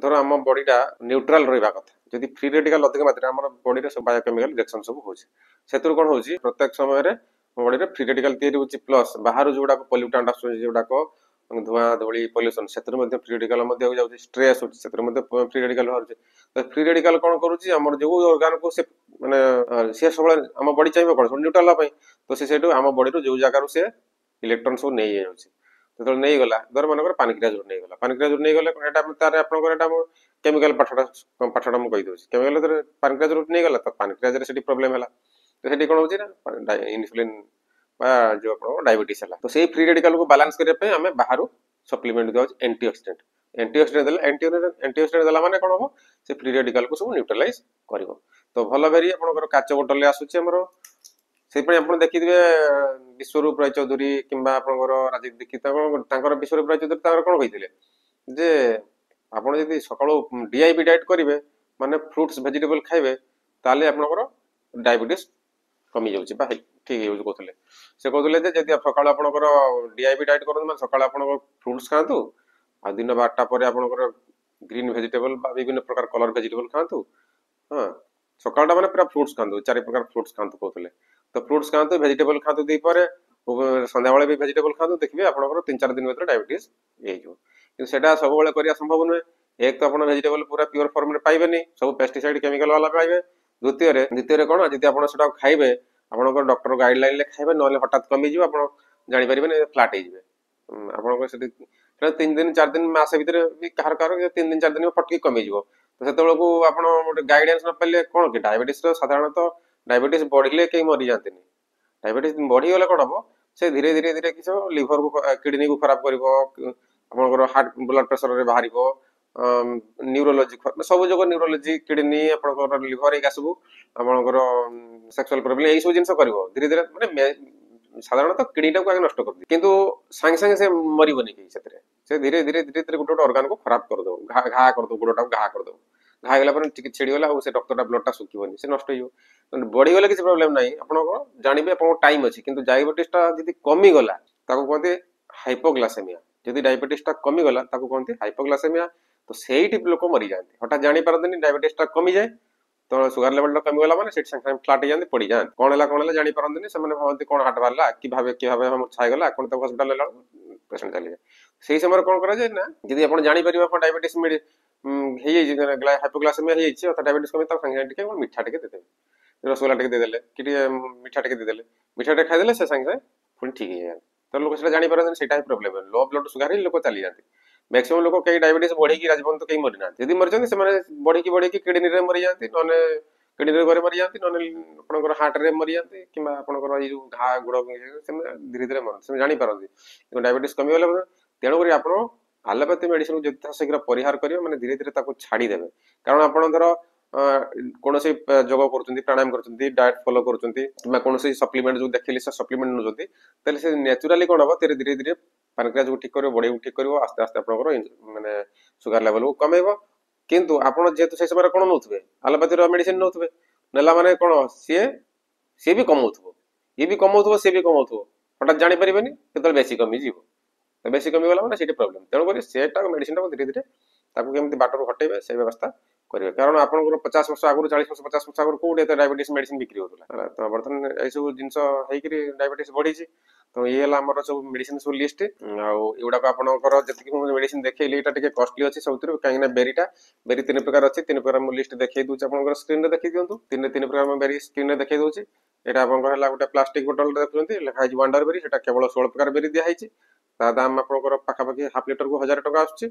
ଧର ଆମ ବଡିଟା ନ୍ୟୁଟ୍ରାଲ ରହିବା କଥା ଯଦି ଫ୍ରି ରେଡିକାଲ ଅଧିକ ମାତ୍ରାରେ ଆମର ବଡିରେ ସବୁ ବାୟୋକେମିକାଲ ରିଆକ୍ସନ ସବୁ ହଉଛି ସେଥିରୁ କ'ଣ ହଉଛି ପ୍ରତ୍ୟେକ ସମୟରେ ବଡିରେ ଫ୍ରି ରେଡିକାଲ ତିଆରି ହଉଛି ପ୍ଲସ୍ ବାହାରୁ ଯୋଉଗୁଡାକ ପଲ୍ୟୁଟାଣ୍ଟ ଆସୁଛି ଯୋଉଗୁଡାକ ଧୂଆଁ ଧୂଳି ପଲ୍ୟୁସନ ସେଥିରୁ ମଧ୍ୟ ଫ୍ରି ରେଡିକାଲ ମଧ୍ୟ ଯାଉଛି ଷ୍ଟ୍ରେସ୍ ହଉଛି ସେଥିରୁ ମଧ୍ୟ ଫ୍ରି ରେଡିକାଲ ବାହାରୁଛି ତ ଫ୍ରି ରେଡିକାଲ କ'ଣ କରୁଛି ଆମର ଯୋଉ ଅର୍ଗାନକୁ ସେ ମାନେ ସିଏ ସବୁବେଳେ ଆମ ବଡି ଚାହିଁବ କ'ଣ ସବୁ ନ୍ୟୁଟ୍ରାଲ ହେବା ପାଇଁ ତ ସେ ସେଇଠୁ ଆମ ବଡିରୁ ଯୋଉ ଜାଗାରୁ ସେ ଇଲେକ୍ଟ୍ରନ ସବୁ ନେଇଯାଉଛି ଯେତେବେଳେ ନେଇଗଲା ଧର ମନେକର ପାନକ୍ରିଆଜରୁ ନେଇଗଲେ ଏଟା ତାର ଆପଣଙ୍କର ଏଟା କେମିକାଲ ପାଠଟା ମୁଁ କହିଦେଉଛି କେମିକାଲ ପାନକ୍ରିଆଜରୁ ନେଇଗଲା ତ ପାନକ୍ରିଆଜରେ ସେଠି ପ୍ରୋବ୍ଲେମ ହେଲା ତ ସେଠି କ'ଣ ହଉଛି ନା ଇନସୁଲିନ বা ଯୋଉ ଆପଣଙ୍କ ଡାଇବେଟିସ୍ ହେଲା ତ ସେଇ ଫ୍ରି ରେଡିକାଲକୁ ବାଲାନ୍ସ କରିବା ପାଇଁ ଆମେ ବାହାରୁ ସପ୍ଲିମେଣ୍ଟ ଦିଆଯାଉଛି ଆଣ୍ଟିଅକ୍ସିଡେଣ୍ଟ ଦେଲା ମାନେ କ'ଣ ହବ ସେ ଫ୍ରି ରେଡିକାଲକୁ ସବୁ ନ୍ୟୁଟ୍ରାଲାଇଜ କରିବ ତ ଭଲ ବେରି ଆପଣଙ୍କର କାଚ ବୋଟଲରେ ଆସୁଛି ଆମର ସେଇପାଇଁ ଆପଣ ଦେଖିଥିବେ ବିଶ୍ୱରୂପ ରାୟଚୌଧୁରୀ କିମ୍ବା ଆପଣଙ୍କର ରାଜୀବ ଦୀକ୍ଷିତ ତାଙ୍କର ବିଶ୍ୱରୂପ ରାୟଚୌଧୁରୀ ତାଙ୍କର କ'ଣ କହିଥିଲେ ଯେ ଆପଣ ଯଦି ସକାଳୁ ଡିଆଇବି ଡାଏଟ୍ କରିବେ ମାନେ ଫ୍ରୁଟ୍ସ ଭେଜିଟେବଲ ଖାଇବେ ତାହେଲେ ଆପଣଙ୍କର ଡାଇବେଟିସ୍ କମି ଯାଉଛି ବା ଠିକ୍ ହେଇଯାଉଛି କହୁଥିଲେ ସେ କହୁଥିଲେ ଯେ ଯଦି ସକାଳୁ ଆପଣଙ୍କର ଡିଆଇବି ଡାଏଟ୍ କରନ୍ତୁ ମାନେ ସକାଳୁ ଆପଣଙ୍କର ଫ୍ରୁଟ୍ସ ଖାଆନ୍ତୁ ଆଉ ଦିନ 12ଟା ପରେ ଆପଣଙ୍କର ଗ୍ରୀନ୍ ଭେଜିଟେବଲ ବା ବିଭିନ୍ନ ପ୍ରକାର କଲର ଭେଜିଟେବଲ ଖାଆନ୍ତୁ ହଁ ସକାଳଟା ମାନେ ପୁରା ଫ୍ରୁଟ୍ସ ଖାଆନ୍ତୁ 4 ପ୍ରକାର ଫ୍ରୁଟ୍ସ ଖାଆନ୍ତୁ କହୁଥିଲେ ତ ଫ୍ରୁଟ୍ସ ଖାଆନ୍ତୁ ଭେଜିଟେବଲ ଖାଆନ୍ତୁ ଦ୍ୱିପହରେ ସନ୍ଧ୍ୟାବେଳେ ବି ଭେଜିଟେବଲ ଖାଆନ୍ତୁ ଦେଖିବେ ଆପଣଙ୍କର 3-4 ଦିନ ଭିତରେ ଡାଇବେଟିସ୍ ହେଇଯିବ କିନ୍ତୁ ସେଟା ସବୁବେଳେ କରିବା ସମ୍ଭବ ନୁହେଁ ଏକ ତ ଆପଣ ଭେଜିଟେବଲ ପୁରା ପିଓର ଫର୍ମରେ ପାଇବେନି ସବୁ ପେଷ୍ଟିସାଇଡ କେମିକାଲ ବାଲା ପାଇବେ ଦ୍ୱିତୀୟରେ କ'ଣ ଯଦି ଆପଣ ସେଟା ଖାଇବେ ଆପଣଙ୍କର ଡକ୍ଟର ଗାଇଡଲାଇନରେ ଖାଇବେ ନହେଲେ ହଠାତ୍ କମିଯିବ ଆପଣ ଜାଣିପାରିବେନି ଫ୍ଲାଟ୍ ହେଇଯିବେ ଆପଣଙ୍କର ସେଠି 3 ଦିନ 4 ଦିନ ମାସ ଭିତରେ ବି କାହାର 3 ଦିନ 4 ଦିନ ଫଟକି କମିଯିବ ତ ସେତେବେଳକୁ ଆପଣ ଗୋଟେ ଗାଇଡାନ୍ସ ନ ପାଇଲେ କ'ଣ କି ଡାଇବେଟିସ୍ର ସାଧାରଣତଃ ଡାଇବେଟିସ୍ ବଢିଲେ କେହି ମରିଯାଆନ୍ତିନି ଡାଇବେଟିସ୍ ବଢିଗଲେ କ'ଣ ହବ ସେ ଧୀରେ ଧୀରେ କିଛି ଲିଭରକୁ କିଡନୀକୁ ଖରାପ କରିବ ଆପଣଙ୍କର ହାର୍ଟ ବ୍ଲଡ ପ୍ରେସରରେ ବାହାରିବ ନ୍ୟୁରୋଲୋଜି ସବୁ ଯୋଗ ନ୍ୟୁରୋଲୋଜି କିଡନୀ ଆପଣଙ୍କର ଲିଭର ଏଇକା ସବୁ ଆପଣଙ୍କର ସେକ୍ସୁଆଲ ପ୍ରୋବ୍ଲେମ ଏଇ ସବୁ ଜିନିଷ କରିବ ଧୀରେ ଧୀରେ ମାନେ ସାଧାରଣତଃ କିଡନୀଟାକୁ ଆଗେ ନଷ୍ଟ କରିଦିଏ କିନ୍ତୁ ସାଙ୍ଗେ ସାଙ୍ଗେ ସେ ମରିବନି କେହି ସେଥିରେ ସେ ଧୀରେ ଧୀରେ ଗୋଟେ ଅର୍ଗାନକୁ ଖରାପ କରିଦେବ ଘା କରିଦେବ ଗୋଡଟାକୁ ଘା କରିଦେବ ଘା ହେଇଗଲା ପରେ ଟିକେ ଛିଡ଼ିଗଲା ଆଉ ସେ ରକ୍ତଟା ବ୍ଲଡଟା ଶୁଖିବନି ସେ ନଷ୍ଟ ହେଇଯିବ ବଢିଗଲେ କିଛି ପ୍ରୋବ୍ଲେମ ନାହିଁ ଆପଣଙ୍କର ଜାଣିବେ ଆପଣଙ୍କ ଟାଇମ ଅଛି କିନ୍ତୁ ଡାଇବେଟିସଟା ଯଦି କମିଗଲା ତାକୁ କୁହନ୍ତି ହାଇପୋଗ୍ଲାସେମିଆ ଯଦି ଡାଇବେଟିସଟା କମିଗଲା ତାକୁ କୁହନ୍ତି ହାଇପୋଗ୍ଲାସେମିଆ ତ ସେଇଠି ଲୋକ ମରିଯାଆନ୍ତି ହଠାତ୍ ଜାଣିପାରନ୍ତିନି ଡାଇବେଟିସଟା କମିଯାଏ ତ ସୁଗାର ଲେଭେଲଟା କମିଗଲା ମାନେ ସେଠି ସାଙ୍ଗେ ସାଙ୍ଗେ ଫ୍ଲାଟ୍ ହେଇଯାନ୍ତି ପଡ଼ିଯାଆନ୍ତି କ'ଣ ହେଲା ଜାଣିପାରନ୍ତିନି ସେମାନେ ଭାବନ୍ତି କ'ଣ ହାର୍ଟ ବାହାରିଲା କି ଭାବେ ଛାଇଗଲା କ'ଣ ତାକୁ ହସ୍ପିଟାଲ ନେଲା ପେସେଣ୍ଟ ଚାଲିଯାଏ ସେଇ ସମୟରେ କ'ଣ କରାଯାଏ ନା ଯଦି ଆପଣ ଜାଣିପାରିବେ ଆପଣ ଡାଇବେଟିସ୍ ହେଇଯାଇଛି ହାଇପୋଗ୍ଲାସେମିଆ ହେଇଯାଇଛି ଅର୍ଥାৎ ଡାଇବେଟିସ୍ କମି ତାକୁ ସାଙ୍ଗେ ସାଙ୍ଗେ ଟିକେ ମିଠା ଟିକେ ଦେଇଦେବେ ରସଗୋଲା ଟିକେ ଦେଇଦେଲେ କି ଟିକେ ମିଠା ଟିକେ ଦେଇଦେଲେ, ମିଠା ଟିକେ ଖାଇଦେଲେ ସେ ସାଙ୍ଗେ ସାଙ୍ଗେ ପୁଣି ଠିକ ହେଇଯାଆନ୍ତି। ତ ଲୋକ ସେଟା ଜାଣିପାରନ୍ତି, ସେଇଟା ହିଁ ପ୍ରୋବ୍ଲେମ। ଲୋ ବ୍ଲଡ ସୁଗାର ହିଁ ଲୋକ ଚାଲିଯାନ୍ତି। ମ୍ୟାକ୍ସିମମ୍ ଲୋକ କେହି ଡାଇବେଟିସ୍ ବଢିକି ଆଜି ପର୍ଯ୍ୟନ୍ତ କେହି ମରିନାହାନ୍ତି। ଯଦି ମରିଛନ୍ତି ସେମାନେ ବଢିକି କିଡନୀରେ ମରିଯାଆନ୍ତି, ନହେଲେ କିଡନୀରେ ଘରେ ମରିଯାଆନ୍ତି, ନହେଲେ ଆପଣଙ୍କର ହାର୍ଟରେ ମରିଯାଆନ୍ତି, କିମ୍ବା ଆପଣଙ୍କର ଏଇ ଯୋଉ ଘା ଗୁଡ ସେମାନେ ଧୀରେ ଧୀରେ ମରନ୍ତି, ସେମାନେ ଜାଣିପାରନ୍ତି। କିନ୍ତୁ ଡାଇବେଟିସ୍ କମିଗଲେ ତେଣୁକରି ଆପଣ ଆଲୋପାଥି ମେଡିସିନ ଯେତେ ଶୀଘ୍ର ପରିହାର କରିବେ, ମାନେ ଧୀରେ ଧୀରେ ତାକୁ ଛାଡିଦେବେ। କାରଣ ଆପଣ ଧର କୌଣସି ଯୋଗ କରୁଛନ୍ତି, ପ୍ରାଣାୟାମ କରୁଛନ୍ତି, ଡାଏଟ ଫଲୋ କରୁଛନ୍ତି, କିମ୍ବା କୌଣସି ସପ୍ଲିମେଣ୍ଟ ଯୋଉ ଦେଖିଲି ସେ ସପ୍ଲିମେଣ୍ଟ ନେଉଛନ୍ତି, ତାହେଲେ ସେ ନ୍ୟାଚୁରାଲି କଣ ହବ, ଧୀରେ ଧୀରେ ପାନକ୍ରିଆସକୁ ଠିକ କରିବ, ବଡିକୁ ଠିକ କରିବ, ଆସ୍ତେ ଆସ୍ତେ ଆପଣଙ୍କର ମାନେ ସୁଗାର ଲେଭେଲକୁ କମେଇବ। କିନ୍ତୁ ଆପଣ ଯେହେତୁ ସେଇ ସମୟରେ କଣ ନେଉଥିବେ, ଆଲୋପାଥିର ମେଡିସିନ ନେଉଥିବେ, ନେଲା ମାନେ କଣ ସିଏ ବି କମଉଥିବ, ଇଏ ବି କମଉଥିବ, ସିଏ ବି କମଉଥିବ, ହଠାତ୍ ଜାଣିପାରିବେନି, କେତେବେଳେ ବେଶୀ କମିଯିବ। ବେଶୀ କମିଗଲା ମାନେ ସେଇଠି ପ୍ରୋବ୍ଲେମ। ତେଣୁକରି ସେଟା ମେଡିସିନଟାକୁ ଧୀରେ ଧୀରେ ତାକୁ କେମିତି ବାଟରୁ ହଟେଇବେ ସେଇ ବ୍ୟବସ୍ଥା କରିବେ। କାରଣ ଆପଣଙ୍କର 50 ବର୍ଷ ଆଗରୁ, 40 ବର୍ଷ 50 ବର୍ଷ ଆଗରୁ କୋଉଠି ଏତେ ଡାଇବେଟିସ୍ ମେଡିସିନ ବିକ୍ରି ହଉଥିଲା ହେଲା। ତ ବର୍ତ୍ତମାନ ଏଇସବୁ ଜିନିଷ ହେଇକିରି ଡାଇବେଟିସ୍ ବଢିଛି। ତ ଇଏ ହେଲା ଆମର ସବୁ ମେଡିସିନ ସବୁ ଲିଷ୍ଟ। ଆଉ ଏଗୁଡାକ ଆପଣଙ୍କର ଯେତିକି ମୁଁ ମେଡିସିନ ଦେଖେଇଲି ଏଇଟା ଟିକେ କଷ୍ଟଲି ଅଛି ସବୁଥିରୁ, କାହିଁକିନା ବେରି 3 ପ୍ରକାର ଅଛି। 3 ପ୍ରକାର ମୁଁ ଲିଷ୍ଟ ଦେଖେଇ ଦଉଛି, ଆପଣଙ୍କର ସ୍କ୍ରିନରେ ଦେଖେଇ ଦିଅନ୍ତୁ। 3 ପ୍ରକାର ମୁଁ ବେରି ସ୍କ୍ରିନରେ ଦେଖେଇ ଦଉଛି। ଏଇଟା ଆପଣଙ୍କର ହେଲା ଗୋଟେ ପ୍ଲାଷ୍ଟିକ ବୋଟଲ ଦେଖୁଛନ୍ତି, ଲେଖା ହେଇଛି ୱାଣ୍ଡର ବେରି, ସେଟା କେବଳ 16 ପ୍ରକାର ବେରି ଦିଆହେଇଛି। ତା ଦାମ ଆପଣଙ୍କର ପାଖାପାଖି ହାଫ ଲିଟରକୁ 1000 ଟଙ୍କା ଆସୁଛି।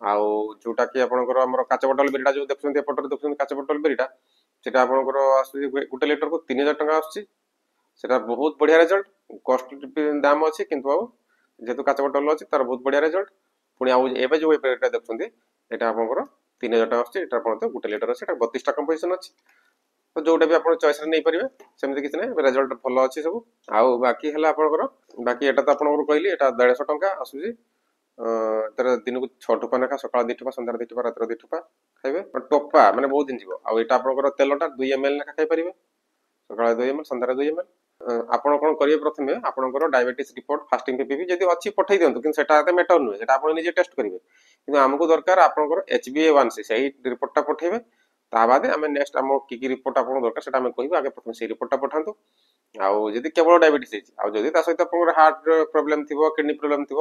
ଆଉ ଯୋଉଟା କି ଆପଣଙ୍କର ଆମର କାଚ ବୋଟଲ ବେରିଟା ଯୋଉ ଦେଖୁଛନ୍ତି ଏପଟରେ ଦେଖୁଛନ୍ତି କାଚ ବୋଟଲ ବେରିଟା, ସେଟା ଆପଣଙ୍କର ଆସୁଛି 1 ଲିଟରକୁ 3000 ଟଙ୍କା ଆସୁଛି। ସେଟା ବହୁତ ବଢିଆ ରେଜଲ୍ଟ, କଷ୍ଟ ଦାମ ଅଛି, କିନ୍ତୁ ଆଉ ଯେହେତୁ କାଚ ବୋଟଲ ଅଛି ତାର ବହୁତ ବଢିଆ ରେଜଲ୍ଟ। ପୁଣି ଆଉ ଏବେ ଯୋଉ ବେରିଟା ଦେଖୁଛନ୍ତି ଏଟା ଆପଣଙ୍କର 3000 ଟଙ୍କା ଆସୁଛି। ଏଟା ଆପଣଙ୍କର 1 ଲିଟର ଅଛି, ଏଟା 32ଟା କମ୍ପୋଜିସନ ଅଛି। ତ ଯୋଉଟା ବି ଆପଣ ଚଏସରେ ନେଇପାରିବେ, ସେମିତି କିଛି ନାହିଁ, ରେଜଲ୍ଟ ଭଲ ଅଛି ସବୁ। ଆଉ ବାକି ହେଲା ଆପଣଙ୍କର, ବାକି ଏଟା ତ ଆପଣଙ୍କର କହିଲି, ଏଟା 150 ଟଙ୍କା ଆସୁଛି। ତାର ଦିନକୁ 6 ଟୋପା ଲେଖା, ସକାଳ 2 ଟୋପା, ସନ୍ଧ୍ୟାରେ 2 ଟୋପା, ରାତିରେ 2 ଟୋପା ଖାଇବେ। ଟୋପା ମାନେ ବହୁତ ଦିନ ଯିବ। ଆଉ ଏଇଟା ଆପଣଙ୍କର ତେଲଟା 2 ml ଲେଖା ଖାଇପାରିବେ, ସକାଳେ 2 ml, ସନ୍ଧ୍ୟାରେ 2 ml। ଆପଣ କଣ କରିବେ, ପ୍ରଥମେ ଆପଣଙ୍କର ଡାଇବେଟିସ୍ ରିପୋର୍ଟ, ଫାଷ୍ଟିଂ ପିପି ଯଦି ଅଛି ପଠେଇ ଦିଅନ୍ତୁ, କିନ୍ତୁ ସେଟା ଏତେ ମ୍ୟାଟର ନୁହେଁ, ସେଟା ଆପଣ ନିଜେ ଟେଷ୍ଟ କରିବେ। କିନ୍ତୁ ଆମକୁ ଦରକାର ଆପଣଙ୍କର HbA1c, ସେଇ ରିପୋର୍ଟଟା ପଠେଇବେ। ତା ବାଦେ ଆମେ ନେକ୍ସଟ ଆମ କି ରିପୋର୍ଟ ଆପଣଙ୍କୁ ଦରକାର ସେଟା ଆମେ କହିବୁ। ଆଗେ ପ୍ରଥମେ ସେଇ ରିପୋର୍ଟଟା ପଠାନ୍ତୁ। ଆଉ ଯଦି କେବଳ ଡାଇବେଟିସ୍ ହେଇଛି, ଆଉ ଯଦି ତା ସହିତ ଆପଣଙ୍କର ହାର୍ଟ ପ୍ରୋବ୍ଲେମ ଥିବ, କିଡନୀ ପ୍ରୋବ୍ଲେମ ଥିବ,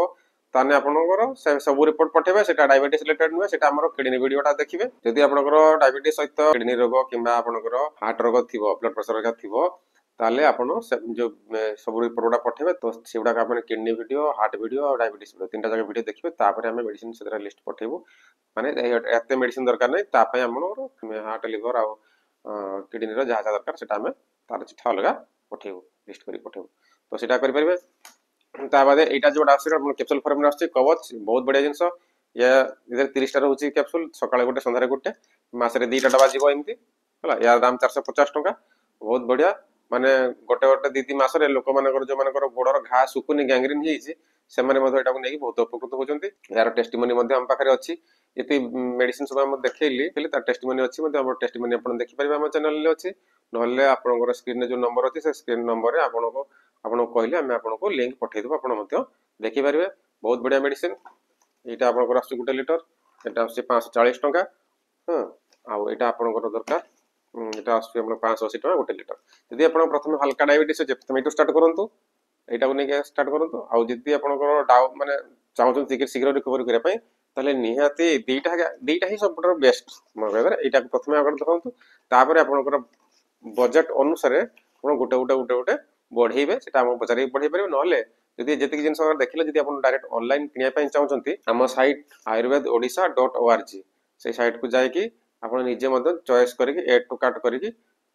ତାହେଲେ ଆପଣଙ୍କର ସବୁ ରିପୋର୍ଟ ପଠେଇବେ। ସେଟା ଡାଇବେଟିସ୍ ରିଲେଟେଡ ନୁହେଁ, ସେଟା ଆମର କିଡନୀ ଭିଡିଓଟା ଦେଖିବେ। ଯଦି ଆପଣଙ୍କର ଡାଇବେଟିସ୍ ସହିତ କିଡନୀ ରୋଗ କିମ୍ବା ଆପଣଙ୍କର ହାର୍ଟ ରୋଗ ଥିବ, ବ୍ଲଡ ପ୍ରେସର ହେରିକା ଥିବ, ତାହେଲେ ଆପଣ ଯୋଉ ସବୁ ରିପୋର୍ଟ ଗୁଡା ପଠେଇବେ। ତ ସେଗୁଡାକ ଆପଣ କିଡନୀ ଭିଡିଓ, ହାର୍ଟ ଭିଡିଓ ଆଉ ଡାଇବେଟିସ୍ ଭିଡିଓ 3ଟା ଯାକ ଭିଡିଓ ଦେଖିବେ। ତାପରେ ଆମେ ମେଡିସିନ ସେଥିରେ ଲିଷ୍ଟ ପଠେଇବୁ। ମାନେ ଏତେ ମେଡିସିନ ଦରକାର ନାହିଁ, ତା ପାଇଁ ଆମର ହାର୍ଟ, ଲିଭର ଆଉ କିଡନୀର ଯାହା ଯାହା ଦରକାର ସେଟା ଆମେ ତାର ଚିଠା ଅଲଗା ପଠେଇବୁ, ଲିଷ୍ଟ କରି ପଠେଇବୁ। ତ ସେଟା କରିପାରିବେ। ତା ବାଦେ ଏଇଟା ଯୋଉଟା ଆସୁଛି କ୍ୟାପସୁଲ ଫର୍ମରେ ଆସୁଛି କବଚ, ବହୁତ ବଢିଆ ଜିନିଷ। ୟା 30ଟା ରହୁଛି କ୍ୟାପସୁଲ, ସକାଳେ ଗୋଟେ, ସନ୍ଧ୍ୟାରେ ଗୋଟେ, ମାସରେ 2ଟା ଡବା ଯିବ ଏମିତି ହେଲା। ୟାର ଦାମ 450 ଟଙ୍କା, ବହୁତ ବଢିଆ। ମାନେ ଗୋଟେ 2-3 ମାସରେ ଲୋକମାନଙ୍କର ଯୋଉମାନଙ୍କର ଗୋଡର ଘା ଶୁକୁନି, ଗ୍ୟାଙ୍ଗରିନ ହେଇଯାଇଛି, ସେମାନେ ମଧ୍ୟ ଏଟାକୁ ନେଇକି ବହୁତ ଉପକୃତ ହଉଛନ୍ତି। ଏହାର ଟେଷ୍ଟିମୋନି ମଧ୍ୟ ଆମ ପାଖରେ ଅଛି। ଯେତେ ମେଡିସିନ ସବୁ ଆମେ ଦେଖେଇଲି ତାର ଟେଷ୍ଟିମୋନି ଅଛି ମଧ୍ୟ। ଆମର ଟେଷ୍ଟିମୋନି ଆପଣ ଦେଖିପାରିବେ, ଆମ ଚ୍ୟାନେଲରେ ଅଛି। ନହେଲେ ଆପଣଙ୍କର ସ୍କ୍ରିନରେ ଯୋଉ ନମ୍ବର ଅଛି, ସେ ସ୍କ୍ରିନ ନମ୍ବରରେ ଆପଣଙ୍କୁ କହିଲେ ଆମେ ଆପଣଙ୍କୁ ଲିଙ୍କ ପଠେଇଦେବୁ, ଆପଣ ମଧ୍ୟ ଦେଖିପାରିବେ। ବହୁତ ବଢିଆ ମେଡିସିନ। ଏଇଟା ଆପଣଙ୍କର ଆସୁଛି 1 ଲିଟର, ଏଟା ଆସୁଛି 540 ଟଙ୍କା। ହଁ, ଆଉ ଏଇଟା ଆପଣଙ୍କର ଦରକାର, ଏଟା ଆସୁଛି ଆମର 580 ଟଙ୍କା 1 ଲିଟର। ଯଦି ଆପଣ ପ୍ରଥମେ ହାଲକା ଡାଇବେଟିସ୍ ଅଛି, ପ୍ରଥମେ ଏଇଠୁ ଷ୍ଟାର୍ଟ କରନ୍ତୁ, ଏଇଟାକୁ ନେଇକି ଷ୍ଟାର୍ଟ କରନ୍ତୁ। ଆଉ ଯଦି ଆପଣଙ୍କର ମାନେ ଚାହୁଁଛନ୍ତି ଶୀଘ୍ର ରିକଭରି କରିବା ପାଇଁ, ତାହେଲେ ନିହାତି ଦିଟା ହିଁ ସବୁଠାରୁ ବେଷ୍ଟ। ମୋ କହିବାରେ ଏଇଟାକୁ ପ୍ରଥମେ ଆଗ ଧରନ୍ତୁ, ତାପରେ ଆପଣଙ୍କର ବଜେଟ ଅନୁସାରେ ଆପଣ ଗୋଟେ ବଢେଇବେ, ସେଟା ଆମକୁ ପଚାରିକି ବଢେଇ ପାରିବେ। ନହେଲେ ଯଦି ଯେତିକି ଜିନିଷ ଦେଖିଲେ, ଯଦି ଆପଣ ଡାଇରେକ୍ଟ ଅନଲାଇନ କିଣିବା ପାଇଁ ଚାହୁଁଛନ୍ତି, ଆମ ସାଇଟ୍ ayurvedodisha.org, ସେଇ ସାଇଟ୍କୁ ଯାଇକି ଆପଣ ନିଜେ ମଧ୍ୟ ଚଏସ୍ କରିକି ଏଡ୍ ଟୁ କାର୍ଟ କରିକି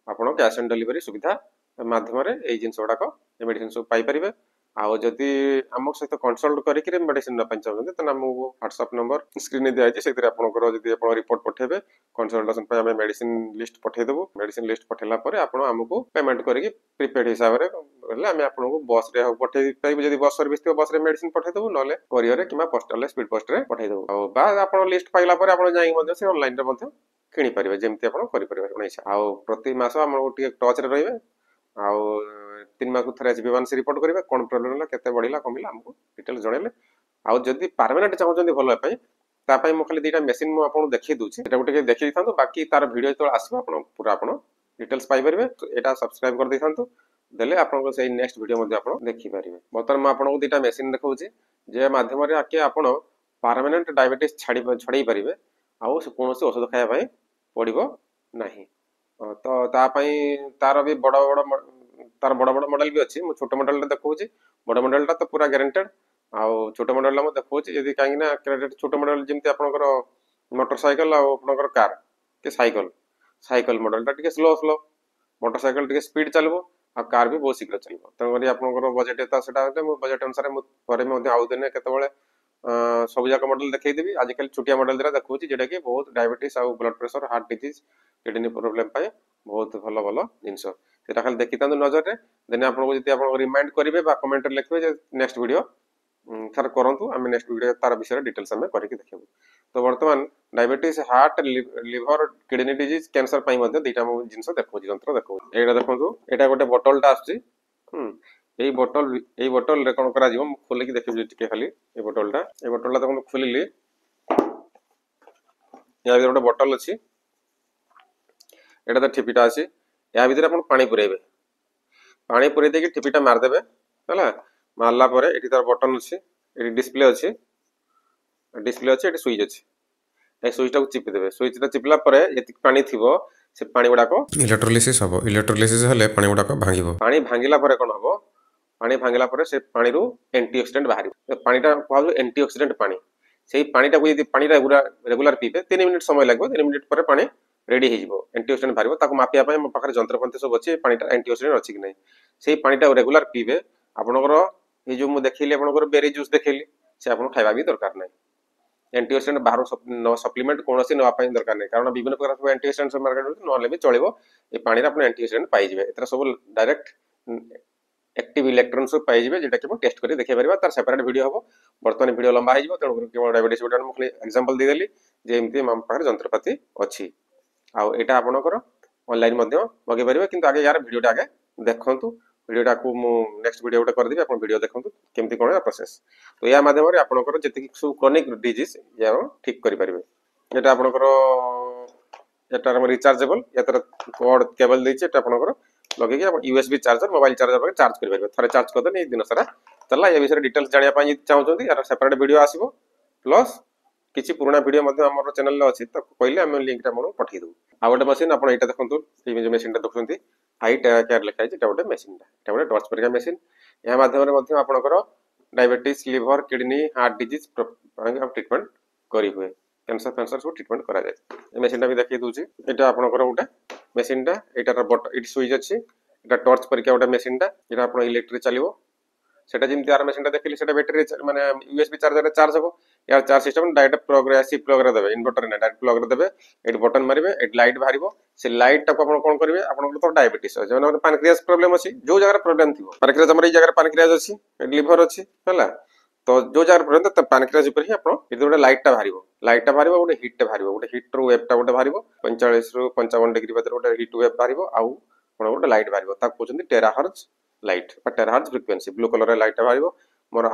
ଆପଣ କ୍ୟାସ୍ ଅନ୍ ଡେଲିଭରି ସୁବିଧା ମାଧ୍ୟମରେ ଏଇ ଜିନିଷ ଗୁଡାକ, ଏ ମେଡିସିନ ସବୁ ପାଇପାରିବେ। ଆଉ ଯଦି ଆମ ସହିତ କନସଲ୍ଟ କରିକି ମେଡିସିନ ନେବା ପାଇଁ ଚାହୁଁଛନ୍ତି, ତାହେଲେ ଆମକୁ ହ୍ୱାଟ୍ସଆପ ନମ୍ବର ସ୍କ୍ରିନରେ ଦିଆଯାଇଛି, ସେଥିରେ ଆପଣଙ୍କର ଯଦି ଆପଣ ରିପୋର୍ଟ ପଠେଇବେ, କନସଲଟେସନ ପାଇଁ ଆମେ ମେଡିସିନ ଲିଷ୍ଟ ପଠେଇଦେବୁ। ମେଡିସିନ ଲିଷ୍ଟ ପଠେଇଲା ପରେ ଆପଣ ଆମକୁ ପେମେଣ୍ଟ କରିକି ପ୍ରିପେଡ ହିସାବରେ ହେଲେ ଆମେ ଆପଣଙ୍କୁ ବସରେ ପଠେଇ ପାରିବୁ। ଯଦି ବସ ସର୍ଭିସ ଥିବ, ବସରେ ମେଡିସିନ ପଠେଇଦେବୁ, ନହେଲେ କୋରିୟରରେ କିମ୍ବା ପୋଷ୍ଟାଲରେ, ସ୍ପିଡ ପୋଷ୍ଟରେ ପଠେଇଦେବୁ। ଆଉ ବା ଆପଣ ଲିଷ୍ଟ ପାଇଲା ପରେ ଆପଣ ଯାଇକି ମଧ୍ୟ ସେ ଅନଲାଇନରେ ମଧ୍ୟ କିଣିପାରିବେ, ଯେମିତି ଆପଣ କରିପାରିବେ ଆପଣ ଇଚ୍ଛା। ଆଉ ପ୍ରତି ମାସ ଆମକୁ ଟିକେ ଟଚରେ ରହିବେ। ଆଉ 3 ମାସକୁ ଥରେ HbA1c ରିପୋର୍ଟ କରିବେ, କଣ ପ୍ରୋବ୍ଲେମ ହେଲା, କେତେ ବଢିଲା କମିଲା, ଆମକୁ ଡିଟେଲ ଜଣେଇଲେ। ଆଉ ଯଦି ପରମାନେଣ୍ଟ ଚାହୁଁଛନ୍ତି ଭଲ ପାଇଁ, ତା ପାଇଁ ମୁଁ ଖାଲି 2ଟା ମେସିନ ମୁଁ ଆପଣଙ୍କୁ ଦେଖେଇ ଦଉଛି, ସେଟାକୁ ଟିକେ ଦେଖି ଦେଇଥାନ୍ତୁ। ବାକି ତାର ଭିଡିଓ ଯେତେବେଳେ ଆସିବ ଆପଣ ଡିଟେଲ୍ସ ପାଇପାରିବେ। ଏଇଟା ସବସ୍କ୍ରାଇବ କରିଦେଇଥାନ୍ତୁ, ଦେଲେ ଆପଣଙ୍କ ସେଇ ନେକ୍ସଟ ଭିଡିଓ ମଧ୍ୟ ଆପଣ ଦେଖିପାରିବେ। ବର୍ତ୍ତମାନ ମୁଁ ଆପଣଙ୍କୁ 2ଟା ମେସିନ ଦେଖାଉଛି, ଯେ ମାଧ୍ୟମରେ ଆପଣ ପରମାନେଣ୍ଟ ଡାଇବେଟିସ୍ ଛଡେଇ ପାରିବେ, ଆଉ କୌଣସି ଔଷଧ ଖାଇବା ପାଇଁ ପଡିବ ନାହିଁ। ତ ତା ପାଇଁ ତାର ବି ତାର ବଡ଼ ବଡ଼ ମଡେଲ ବି ଅଛି। ମୁଁ ଛୋଟ ମଡେଲଟା ଦେଖଉଛି, ବଡ଼ ମଡେଲଟା ତ ପୁରା ଗ୍ୟାରେଣ୍ଟେଡ। ଆଉ ଛୋଟ ମଡେଲଟା ମୁଁ ଦେଖଉଛି ଯଦି କାହିଁକି ନା ଛୋଟ ମଡେଲ ଯେମିତି ଆପଣଙ୍କର ମୋଟର ସାଇକେଲ ଆଉ ଆପଣଙ୍କର କାର କି ସାଇକେଲ ମଡେଲଟା ଟିକେ ସ୍ଲୋ ମୋଟର ସାଇକେଲ ଟିକେ ସ୍ପିଡ ଚାଲିବ ଆଉ କାର ବି ବହୁତ ଶୀଘ୍ର ଚାଲିବ। ତେଣୁକରି ଆପଣଙ୍କର ବଜେଟ ତ ସେଟା ମୁଁ ବଜେଟ ଅନୁସାରେ ମୁଁ ପରେ ମଧ୍ୟ ଆଉ ଦିନେ କେତେବେଳେ ସବୁ ଯାକ ମଡେଲ ଦେଖେଇଦେବି। ଆଜିକାଲି ଛୋଟିଆ ମଡେଲ ଦିଟା ଦେଖଉଛି ଯୋଉଟା କି ବହୁତ ଡାଇବେଟିସ୍ ଆଉ blood pressure, heart disease, kidney problem ପାଇଁ ବହୁତ ଭଲ ଭଲ ଜିନିଷ। ସେଟା ଖାଲି ଦେଖିଥାନ୍ତୁ ନଜରରେ, ଦେନ ଆପଣଙ୍କୁ ଯଦି ଆପଣ ରିମାଇଣ୍ଡ କରିବେ ବା କମେଣ୍ଟରେ ଲେଖିବେ ଯେ ନେକ୍ସଟ ଭିଡ଼ିଓ ସାର୍ କରନ୍ତୁ, ଆମେ ନେକ୍ସଟ ଭିଡ଼ିଓ ତାର ବିଷୟରେ ଡିଟେଲ୍ସ ଆମେ କରିକି ଦେଖିବୁ। ତ ବର୍ତ୍ତମାନ diabetes, heart, liver, kidney disease, cancer ପାଇଁ ମଧ୍ୟ ଦୁଇଟା ମୁଁ ଜିନିଷ ଦେଖଉଛି, ଯନ୍ତ୍ର ଦେଖଉଛି। ଏଇଟା ଦେଖନ୍ତୁ, ଏଇଟା ଗୋଟେ ବୋଟଲଟା ଆସୁଛି। ଏଇ ବୋଟଲରେ କ'ଣ କରାଯିବ ମୁଁ ଖୋଲିକି ଦେଖିବି ଟିକେ ଖାଲି। ଏଇ ବୋଟଲଟା ଦେଖନ୍ତୁ ଖୋଲିଲି, ୟା ଭିତରେ ଗୋଟେ ବୋଟଲ ଅଛି, ଏଇଟା ତ ଠିପିଟା ଅଛି। ୟା ଭିତରେ ଆପଣ ପାଣି ପୁରେଇବେ, ପାଣି ପୁରେଇ ଦେଇକି ଠିପିଟା ମାରିଦେବେ ହେଲା। ମାରିଲା ପରେ ଏଠି ତାର ବଟନ ଅଛି, ଏଠି ଡିସପ୍ଲେ ଅଛି, ଏଠି ସୁଇଚ୍ ଅଛି। এই সুইচটাକୁ ଚିପିଦେବେ। ସୁଇଚଟା ଚିପିଲା ପରେ ଯେତିକି ପାଣି ଥିବ ସେ ପାଣି ଗୁଡ଼ାକ ଇଲେକ୍ଟ୍ରୋଲିସିସ୍ ହେବ। ଇଲେକ୍ଟ୍ରୋଲିସିସ୍ ହେଲେ ପାଣି ଗୁଡ଼ାକ ଭାଙ୍ଗିବ। ପାଣି ଭାଙ୍ଗିଲା ପରେ କ'ଣ ହେବ? ପାଣି ଭାଙ୍ଗିଲା ପରେ ସେ ପାଣିରୁ ଆଣ୍ଟିଅକ୍ସିଡେଣ୍ଟ ବାହାରିବ। ପାଣିଟା କୁହାଯାଉଛି ଆଣ୍ଟିଅକ୍ସିଡେଣ୍ଟ ପାଣି। ସେଇ ପାଣିଟାକୁ ଯଦି ପାଣିଟା ରେଗୁଲାର ପିଇବେ, 3 ମିନିଟ୍ ସମୟ ଲାଗିବ। 3 ମିନିଟ୍ ପରେ ପାଣି ରେଡି ହେଇଯିବ, ଆଣ୍ଟିଅକ୍ସିଡେଣ୍ଟ ବାହାରିବ। ତାକୁ ମାପିବା ପାଇଁ ମୋ ପାଖରେ ଯନ୍ତ୍ରପାତି ସବୁ ଅଛି, ପାଣିଟା ଆଣ୍ଟିଅକ୍ସିଡେଣ୍ଟ ଅଛି କି ନାହିଁ। ସେଇ ପାଣିଟାକୁ ରେଗୁଲାର ପିଇବେ। ଆପଣଙ୍କର ଏଇ ଯେଉଁ ମୁଁ ଦେଖେଇଲି ଆପଣଙ୍କର ବେରି ଜୁସ୍ ଦେଖେଇଲି, ସେ ଆପଣଙ୍କୁ ଖାଇବା ବି ଦରକାର ନାହିଁ। ଆଣ୍ଟିଅକ୍ସିଡେଣ୍ଟ ବାହାରୁ ସପ୍ଲିମେଣ୍ଟ କୌଣସି ନେବା ପାଇଁ ଦରକାର ନାହିଁ, କାରଣ ବିଭିନ୍ନ ପ୍ରକାର ସବୁ ଆଣ୍ଟିଅକ୍ସିଡେଣ୍ଟ ମାର୍କେଟ ଅଛି, ନହେଲେ ବି ଚଳିବ। ଏ ପାଣିରେ ଆପଣ ଆଣ୍ଟିଅକ୍ସିଡେଣ୍ଟ ପାଇଯିବେ। ଏଥିରେ ସବୁ ଡାଇରେକ୍ଟ ଆକ୍ଟିଭ ଇଲେକ୍ଟ୍ରନ୍ ସବୁ ପାଇଯିବେ, যেটাକି ମୁଁ ଟେଷ୍ଟ କରି ଦେଖେଇ ପାରିବା। ତାର ସେପାରେଟ ଭିଡ଼ିଓ ହେବ। ବର୍ତ୍ତମାନ ଭିଡ଼ିଓ ଲମ୍ବା ହେଇଯିବ, ତେଣୁ କେବଳ ଡାଇବେଟିସ୍ ଭିଡ଼ିଓ ମୁଁ ଖାଲି ଏକ୍ସାମ୍ପଲ ଦେଇଦେଲି ଯେ ଏମିତି ଆମ ପାଖରେ ଯନ୍ତ୍ରପାତି ଅଛି। ଆଉ ଏଇଟା ଆପଣଙ୍କର ଅନଲାଇନ୍ ମଧ୍ୟ ମଗେଇ ପାରିବେ, କିନ୍ତୁ ଆଗେ ୟାର ଭିଡ଼ିଓଟା ଆଗେ ଦେଖନ୍ତୁ। ଭିଡ଼ିଓଟାକୁ ମୁଁ ନେକ୍ସଟ ଭିଡ଼ିଓ ଗୋଟେ କରିଦେବି, ଆପଣ ଭିଡ଼ିଓ ଦେଖନ୍ତୁ କେମିତି କ'ଣ ପ୍ରୋସେସ୍। ତ ୟା ମାଧ୍ୟମରେ ଆପଣଙ୍କର ଯେତିକି ସବୁ କ୍ରନିକ୍ ଡିଜିଜ୍ ୟା ଠିକ୍ କରିପାରିବେ। এটা ଆପଣଙ୍କର ଏଟାର ରିଚାର୍ଜେବଲ, ଏଟାର କର୍ଡ କେବଲ ଦେଇଛି, এটা ଆପଣଙ୍କର ଲଗେଇକି ଆପଣ ୟୁଏସବି ଚାର୍ଜର, ମୋବାଇଲ ଚାର୍ଜର ପାଇଁ ଚାର୍ଜ କରିପାରିବେ। ଥରେ ଚାର୍ଜ କରିଦେଲେ ଏଇ ଦିନ ସାରା ଚାଲିଲା। ଏ ବିଷୟରେ ଡିଟେଲ୍ସ ଜାଣିବା ପାଇଁ ଯଦି ଚାହୁଁଛନ୍ତି, ୟାର ସେପାରେଟ ଭିଡ଼ିଓ ଆସିବ। ପ୍ଲସ୍ କିଛି ପୁରୁଣା ଭିଡ଼ିଓ ମଧ୍ୟ ଆମର ଚ୍ୟାନେଲରେ ଅଛି, ତାକୁ କହିଲେ ଆମେ ଲିଙ୍କଟା ଆପଣଙ୍କୁ ପଠେଇଦେବୁ। ଆଉ ଗୋଟେ ମେସିନ୍ ଆପଣ ଏଇଟା ଦେଖନ୍ତୁ, ଏଇ ଯେଉଁ ମେସିନ୍ଟା ଦେଖୁଛନ୍ତି ହାଇ ଟେରା କେୟାର ଲେଖା ହେଇଛି, ଏଇଟା ଗୋଟେ ମେସିନ୍ଟା, ଏଇଟା ଗୋଟେ ଡଚ୍ ପରିକା ମେସିନ୍। ଏହା ମାଧ୍ୟମରେ ମଧ୍ୟ ଆପଣଙ୍କର diabetes, liver, kidney, heart disease treatment କରିହୁଏ। କ୍ୟାନ୍ସର ଫ୍ୟାନ୍ସର ସବୁ ଟ୍ରିଟମେଣ୍ଟ କରାଯାଏ। ଏ ମେସିନ୍ଟା ବି ଦେଖେଇ ଦେଉଛି। ଏଇଟା ଆପଣଙ୍କର ଗୋଟେ ମେସିନ୍ଟା, ଏଇଟାର ଏଇଠି ସୁଇଚ୍ ଅଛି। ଏଇଟା ଟର୍ଚ୍ଚ ପରିକା ଗୋଟେ ମେସିନ୍ଟା, ଏଇଟା ଆପଣ ଇଲେକ୍ଟ୍ରିକ୍ ଚାଲିବ। সেটা যেমনি আর মেশিনটা দেখলি সেটা ব্যাটারি মানে ইউএসবি চার্জারে চার্জ হবো। ইয়ার চার্জ সিস্টেম ডাইরেক্ট প্লগরে আসি প্লগরে দেবে, ইনভর্টরে না ডাইরেক্ট প্লগরে দেবে। এটি বটন মারিবে, এটি লাইট বাহারিব। সে লাইটটাকে আপনার কোণ করবে, আপনার তো ডায়াবেটিস আছে, যেমন আমাদের পানক্রিয়াস প্রোবলেম আছে, যে জায়গায় প্রোবলেম থিব, পানক্রিয়াস আমার এই জায়গায় পানক্রিয়াস আছে, এটি লিভর আছে ହେଲା। তো যে জায়গায় প্রোবলেম তো পানক্রিয়াস উপরে ହିଁ ଆପଣ ଏଠି ଗୋଟେ ଲାଇଟଟା ବାହାରିବ, ଗୋଟେ ହିଟଟା ବାହାରିବ, ଗୋଟେ ହିଟର ୱେଭଟା ଗୋଟେ ବାହାରିବ। 45 ରୁ 55 ଡିଗ୍ରୀ ଭିତରେ ଗୋଟେ ହିଟ ୱେଭ ବାହାରିବ। ଆଉ ଆପଣଙ୍କର ଗୋଟେ ଲାଇଟ୍ ବାହାରିବ, ତାକୁ କହୁଛନ୍ତି ଟେରାହର୍ଜ ଲାଇଟ୍ ବା ଟେରାହର୍ଜ ଫ୍ରିକ୍ୱେନ୍ସି। ବ୍ଲୁ କଲର ଲାଇଟଟା ବାହାରିବ। ମୋର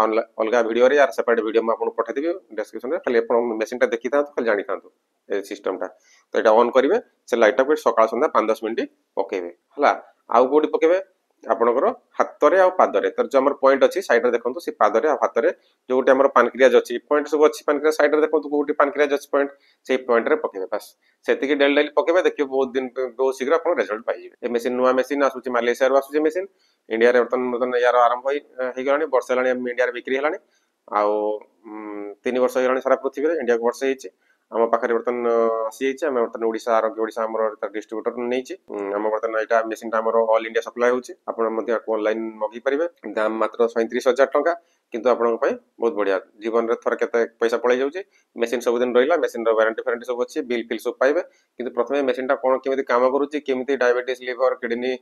ଅଲଗା ଭିଡ଼ିଓରେ ୟାର ସେପାରେଟ ଭିଡ଼ିଓ ମୁଁ ଆପଣଙ୍କୁ ପଠାଇଦେବି ଡେସ୍କ୍ରିପସନରେ। ଖାଲି ଆପଣ ମେସିନଟା ଦେଖିଥାନ୍ତୁ, ଖାଲି ଜାଣିଥାନ୍ତୁ ଏ ସିଷ୍ଟମଟା। ତ ଏଇଟା ଅନ୍ କରିବେ, ସେ ଲାଇଟଟାକୁ ସକାଳ ସନ୍ଧ୍ୟା 5-10 ମିନିଟ୍ ପକେଇବେ ହେଲା। ଆଉ କୋଉଠି ପକେଇବେ? ଆପଣଙ୍କର ହାତରେ ଆଉ ପାଦରେ, ତାର ଯୋଉ ଆମର ପଏଣ୍ଟ ଅଛି ସାଇଡରେ ଦେଖନ୍ତୁ, ସେ ପାଦରେ ଆଉ ହାତରେ ଯୋଉଠି ଆମର ପାନକ୍ରିଆଜ ଅଛି, ପଏଣ୍ଟ ସବୁ ଅଛି ପାନକ୍ରିଆଜ ସାଇଡରେ ଦେଖନ୍ତୁ, କୋଉଠି ପାନକ୍ରିଆଜ ଅଛି ପଏଣ୍ଟ, ସେଇ ପଏଣ୍ଟରେ ପକେଇବେ। ବାସ୍ ସେତିକି ଡେଲି ଡେଲି ପକେଇବେ, ଦେଖିବେ ବହୁତ ଦିନ ବହୁତ ଶୀଘ୍ର ଆପଣ ରେଜଲ୍ଟ ପାଇଯିବେ। ଏ ମେସିନ୍ ନୂଆ ମେସିନ୍ ଆସୁଛି, ମାଲେସିଆରୁ ଆସୁଛି ମେସିନ୍। ଇଣ୍ଡିଆରେ ବର୍ତ୍ତମାନ ୟାର ଆରମ୍ଭ ହେଇଗଲାଣି, ବର୍ଷେ ହେଲାଣି ଇଣ୍ଡିଆରେ ବିକ୍ରି ହେଲାଣି। ଆଉ 3 ବର୍ଷ ହେଇଗଲାଣି ସାରା ପୃଥିବୀରେ, ଇଣ୍ଡିଆକୁ ବର୍ଷେ ହେଇଛି। ଆମ ପାଖରେ ବର୍ତ୍ତମାନ ଆସିଯାଇଛି। ଆମେ ବର୍ତ୍ତମାନ ଓଡ଼ିଶା ଆମର ଡିଷ୍ଟ୍ରିବ୍ୟୁଟର ନେଇଛି। ଆମ ବର୍ତ୍ତମାନ ଏଇଟା ମେସିନ୍ଟା ଆମର ଅଲ୍ ଇଣ୍ଡିଆ ସପ୍ଲାଏ ହେଉଛି। ଆପଣ ମଧ୍ୟ ଅନଲାଇନ୍ ମଗେଇ ପାରିବେ। ଦାମ ମାତ୍ର 37,000 ଟଙ୍କା, କିନ୍ତୁ ଆପଣଙ୍କ ପାଇଁ ବହୁତ ବଢ଼ିଆ। ଜୀବନରେ ଥରେ କେତେ ପଇସା ପଳେଇ ଯାଉଛି, ମେସିନ୍ ସବୁଦିନ ରହିଲା, ମେସିନ୍ର ୱାରେଣ୍ଟି ଫ୍ୟାରେଣ୍ଟି ସବୁ ଅଛି, ବିଲ୍ ଫିଲ୍ ସବୁ ପାଇବେ। କିନ୍ତୁ ପ୍ରଥମେ ମେସିନ୍ଟା କ'ଣ କେମିତି କାମ କରୁଛି, କେମିତି diabetes, liver, kidney,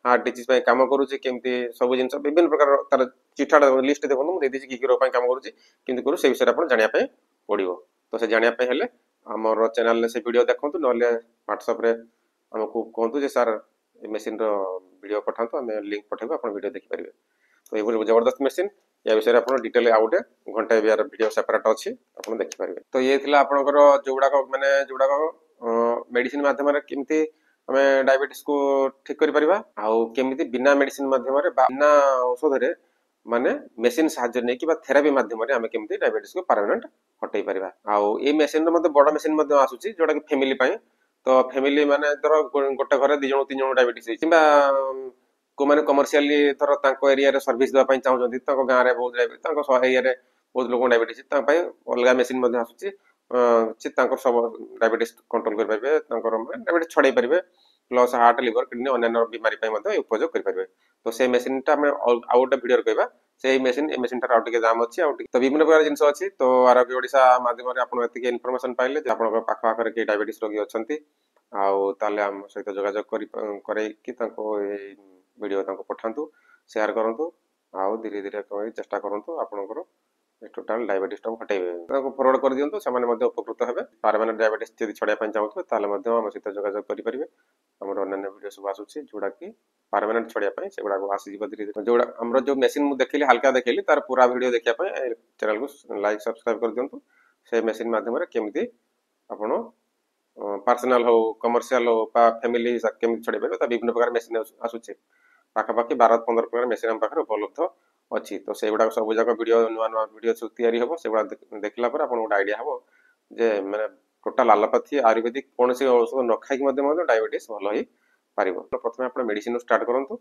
heart disease ପାଇଁ କାମ କରୁଛି, କେମିତି ସବୁ ଜିନିଷ ବିଭିନ୍ନ ପ୍ରକାର ତାର ଚିଠାଟା ଲିଷ୍ଟ ଦେଖନ୍ତୁ, ମୁଁ ଦେଇଦେଇଛି କି ରୋଗ ପାଇଁ କାମ କରୁଛି, କେମିତି କରୁ, ସେ ବିଷୟରେ ଆପଣ ଜାଣିବା ପାଇଁ ପଡ଼ିବ। ତ ସେ ଜାଣିବା ପାଇଁ ହେଲେ ଆମର ଚ୍ୟାନେଲରେ ସେ ଭିଡ଼ିଓ ଦେଖନ୍ତୁ, ନହେଲେ ହ୍ୱାଟ୍ସଆପରେ ଆମକୁ କୁହନ୍ତୁ ଯେ ସାର୍ ଏ ମେସିନ୍ର ଭିଡ଼ିଓ ପଠାନ୍ତୁ, ଆମେ ଲିଙ୍କ ପଠାଇବୁ, ଆପଣ ଭିଡ଼ିଓ ଦେଖିପାରିବେ। ତ ଏଇଭଳି ଜବରଦସ୍ତ ମେସିନ୍, ୟା ବିଷୟରେ ଆପଣ ଡିଟେଲ ଆଉ ଗୋଟେ ଘଣ୍ଟାଏ ବି ୟାର ଭିଡ଼ିଓ ସେପାରେଟ ଅଛି, ଆପଣ ଦେଖିପାରିବେ। ତ ଇଏ ଥିଲା ଆପଣଙ୍କର ଯୋଉଗୁଡ଼ାକ ମେଡିସିନ ମାଧ୍ୟମରେ କେମିତି ଆମେ ଡାଇବେଟିସକୁ ଠିକ୍ କରିପାରିବା, ଆଉ କେମିତି ବିନା ମେଡିସିନ ମାଧ୍ୟମରେ ବା ବିନା ଔଷଧରେ ମାନେ ମେସିନ୍ ସାହାଯ୍ୟ ନେଇକି ବା ଥେରାପି ମାଧ୍ୟମରେ ଆମେ କେମିତି ଡାଇବେଟିସକୁ ପାରମାନେଣ୍ଟ ହଟେଇ ପାରିବା। ଆଉ ଏଇ ମେସିନ୍ର ମଧ୍ୟ ବଡ଼ ମେସିନ୍ ମଧ୍ୟ ଆସୁଛି, ଯୋଉଟାକି ଫ୍ୟାମିଲି ପାଇଁ। ତ ତ ଫ୍ୟାମିଲି ମାନେ ଧର ଗୋଟେ ଘରେ 2 ଜଣ 3 ଜଣ ଡାଇବେଟିସ୍ ହେଇଛି କିମ୍ବା କୋଉମାନେ କମର୍ସିଆଲି ଧର ତାଙ୍କ ଏରିଆରେ ସର୍ଭିସ୍ ଦେବା ପାଇଁ ଚାହୁଁଛନ୍ତି, ତାଙ୍କ ଗାଁରେ ବହୁତ ତାଙ୍କ ଏରିଆରେ ବହୁତ ଲୋକଙ୍କୁ ଡାଇବେଟିସ୍, ତାଙ୍କ ପାଇଁ ଅଲଗା ମେସିନ୍ ମଧ୍ୟ ଆସୁଛି। ସେ ତାଙ୍କର ସବୁ ଡାଇବେଟିସ୍ କଣ୍ଟ୍ରୋଲ କରିପାରିବେ, ତାଙ୍କର ଡାଇବେଟିସ୍ ଛଡ଼େଇ ପାରିବେ, ପ୍ଲସ୍ ହାର୍ଟ ଲିଭର କିଡନୀ ଅନ୍ୟାନ୍ୟ ବିମାରୀ ପାଇଁ ମଧ୍ୟ ଉପଯୋଗ କରିପାରିବେ। ତ ସେ ମେସିନ୍ଟା ଆମେ ଆଉ ଗୋଟେ ଭିଡ଼ିଓରେ କହିବା। ସେଇ ମେସିନ୍ ଏ ମେସିନ୍ଟାର ଆଉ ଟିକେ ଦାମ ଅଛି, ଆଉ ଟିକେ ତ ବିଭିନ୍ନ ପ୍ରକାର ଜିନିଷ ଅଛି। ତ ଆରୋଗ୍ୟ ଓଡ଼ିଶା ମାଧ୍ୟମରେ ଆପଣ ଏତିକି ଇନଫର୍ମେସନ ପାଇଲେ ଯେ ଆପଣଙ୍କ ପାଖ ଆଖରେ କିଏ ଡାଇବେଟିସ୍ ରୋଗୀ ଅଛନ୍ତି, ଆଉ ତାହେଲେ ଆମ ସହିତ ଯୋଗାଯୋଗ କରେଇକି ତାଙ୍କୁ ଏଇ ଭିଡ଼ିଓ ତାଙ୍କୁ ପଠାନ୍ତୁ, ସେୟାର କରନ୍ତୁ, ଆଉ ଧୀରେ ଧୀରେ ଚେଷ୍ଟା କରନ୍ତୁ ଆପଣଙ୍କର ଟୋଟାଲ ଡାଇବେଟିସ୍ଟାକୁ ହଟେଇବେ। ତାଙ୍କୁ ଫରୱାର୍ଡ କରିଦିଅନ୍ତୁ, ସେମାନେ ମଧ୍ୟ ଉପକୃତ ହେବେ। ପାରମାନେଣ୍ଟ ଡାଇବେଟିସ୍ ଯଦି ଛଡ଼େଇବା ପାଇଁ ଚାହୁଁଥିବେ ତାହେଲେ ମଧ୍ୟ ଆମ ସହିତ ଯୋଗାଯୋଗ କରିପାରିବେ। ଆମର ଅନ୍ୟାନ୍ୟ ଭିଡ଼ିଓ ସବୁ ଆସୁଛି ଯୋଉଟାକି ପାରମାନେଣ୍ଟ ଛଡ଼େଇବା ପାଇଁ, ସେଗୁଡ଼ାକୁ ଆସିଯିବ ଧୀରେ ଧୀରେ। ଯୋଉଟା ଆମର ଯୋଉ ମେସିନ୍ ମୁଁ ଦେଖିଲି ହାଲକା ଦେଖେଇଲି, ତାର ପୁରା ଭିଡ଼ିଓ ଦେଖିବା ପାଇଁ ଚ୍ୟାନେଲକୁ ଲାଇକ୍ ସବସ୍କ୍ରାଇବ କରିଦିଅନ୍ତୁ। ସେ ମେସିନ୍ ମାଧ୍ୟମରେ କେମିତି ଆପଣ ପର୍ସନାଲ ହଉ, କମର୍ସିଆଲ ହଉ ବା ଫ୍ୟାମିଲି କେମିତି ଛଡ଼େଇ ପାରିବେ, ତା ବିଭିନ୍ନ ପ୍ରକାର ମେସିନ୍ ଆସୁଛି। ପାଖାପାଖି 12-15 ପ୍ରକାର ମେସିନ୍ ଆମ ପାଖରେ ଉପଲବ୍ଧ ଅଛି। ତ ସେଗୁଡ଼ାକ ସବୁ ଯାକ ଭିଡ଼ିଓ ନୂଆ ନୂଆ ଭିଡ଼ିଓ ସବୁ ତିଆରି ହେବ। ସେଗୁଡ଼ା ଦେଖିଲା ପରେ ଆପଣଙ୍କୁ ଗୋଟେ ଆଇଡ଼ିଆ ହେବ ଯେ ମାନେ ଟୋଟାଲ ଆଲୋପାଥି ଆୟୁର୍ବେଦିକ କୌଣସି ଔଷଧ ନ ଖାଇକି ମଧ୍ୟ ଡାଇବେଟିସ୍ ଭଲ ହେଇପାରିବ। ତ ପ୍ରଥମେ ଆପଣ ମେଡ଼ିସିନରୁ ଷ୍ଟାର୍ଟ କରନ୍ତୁ।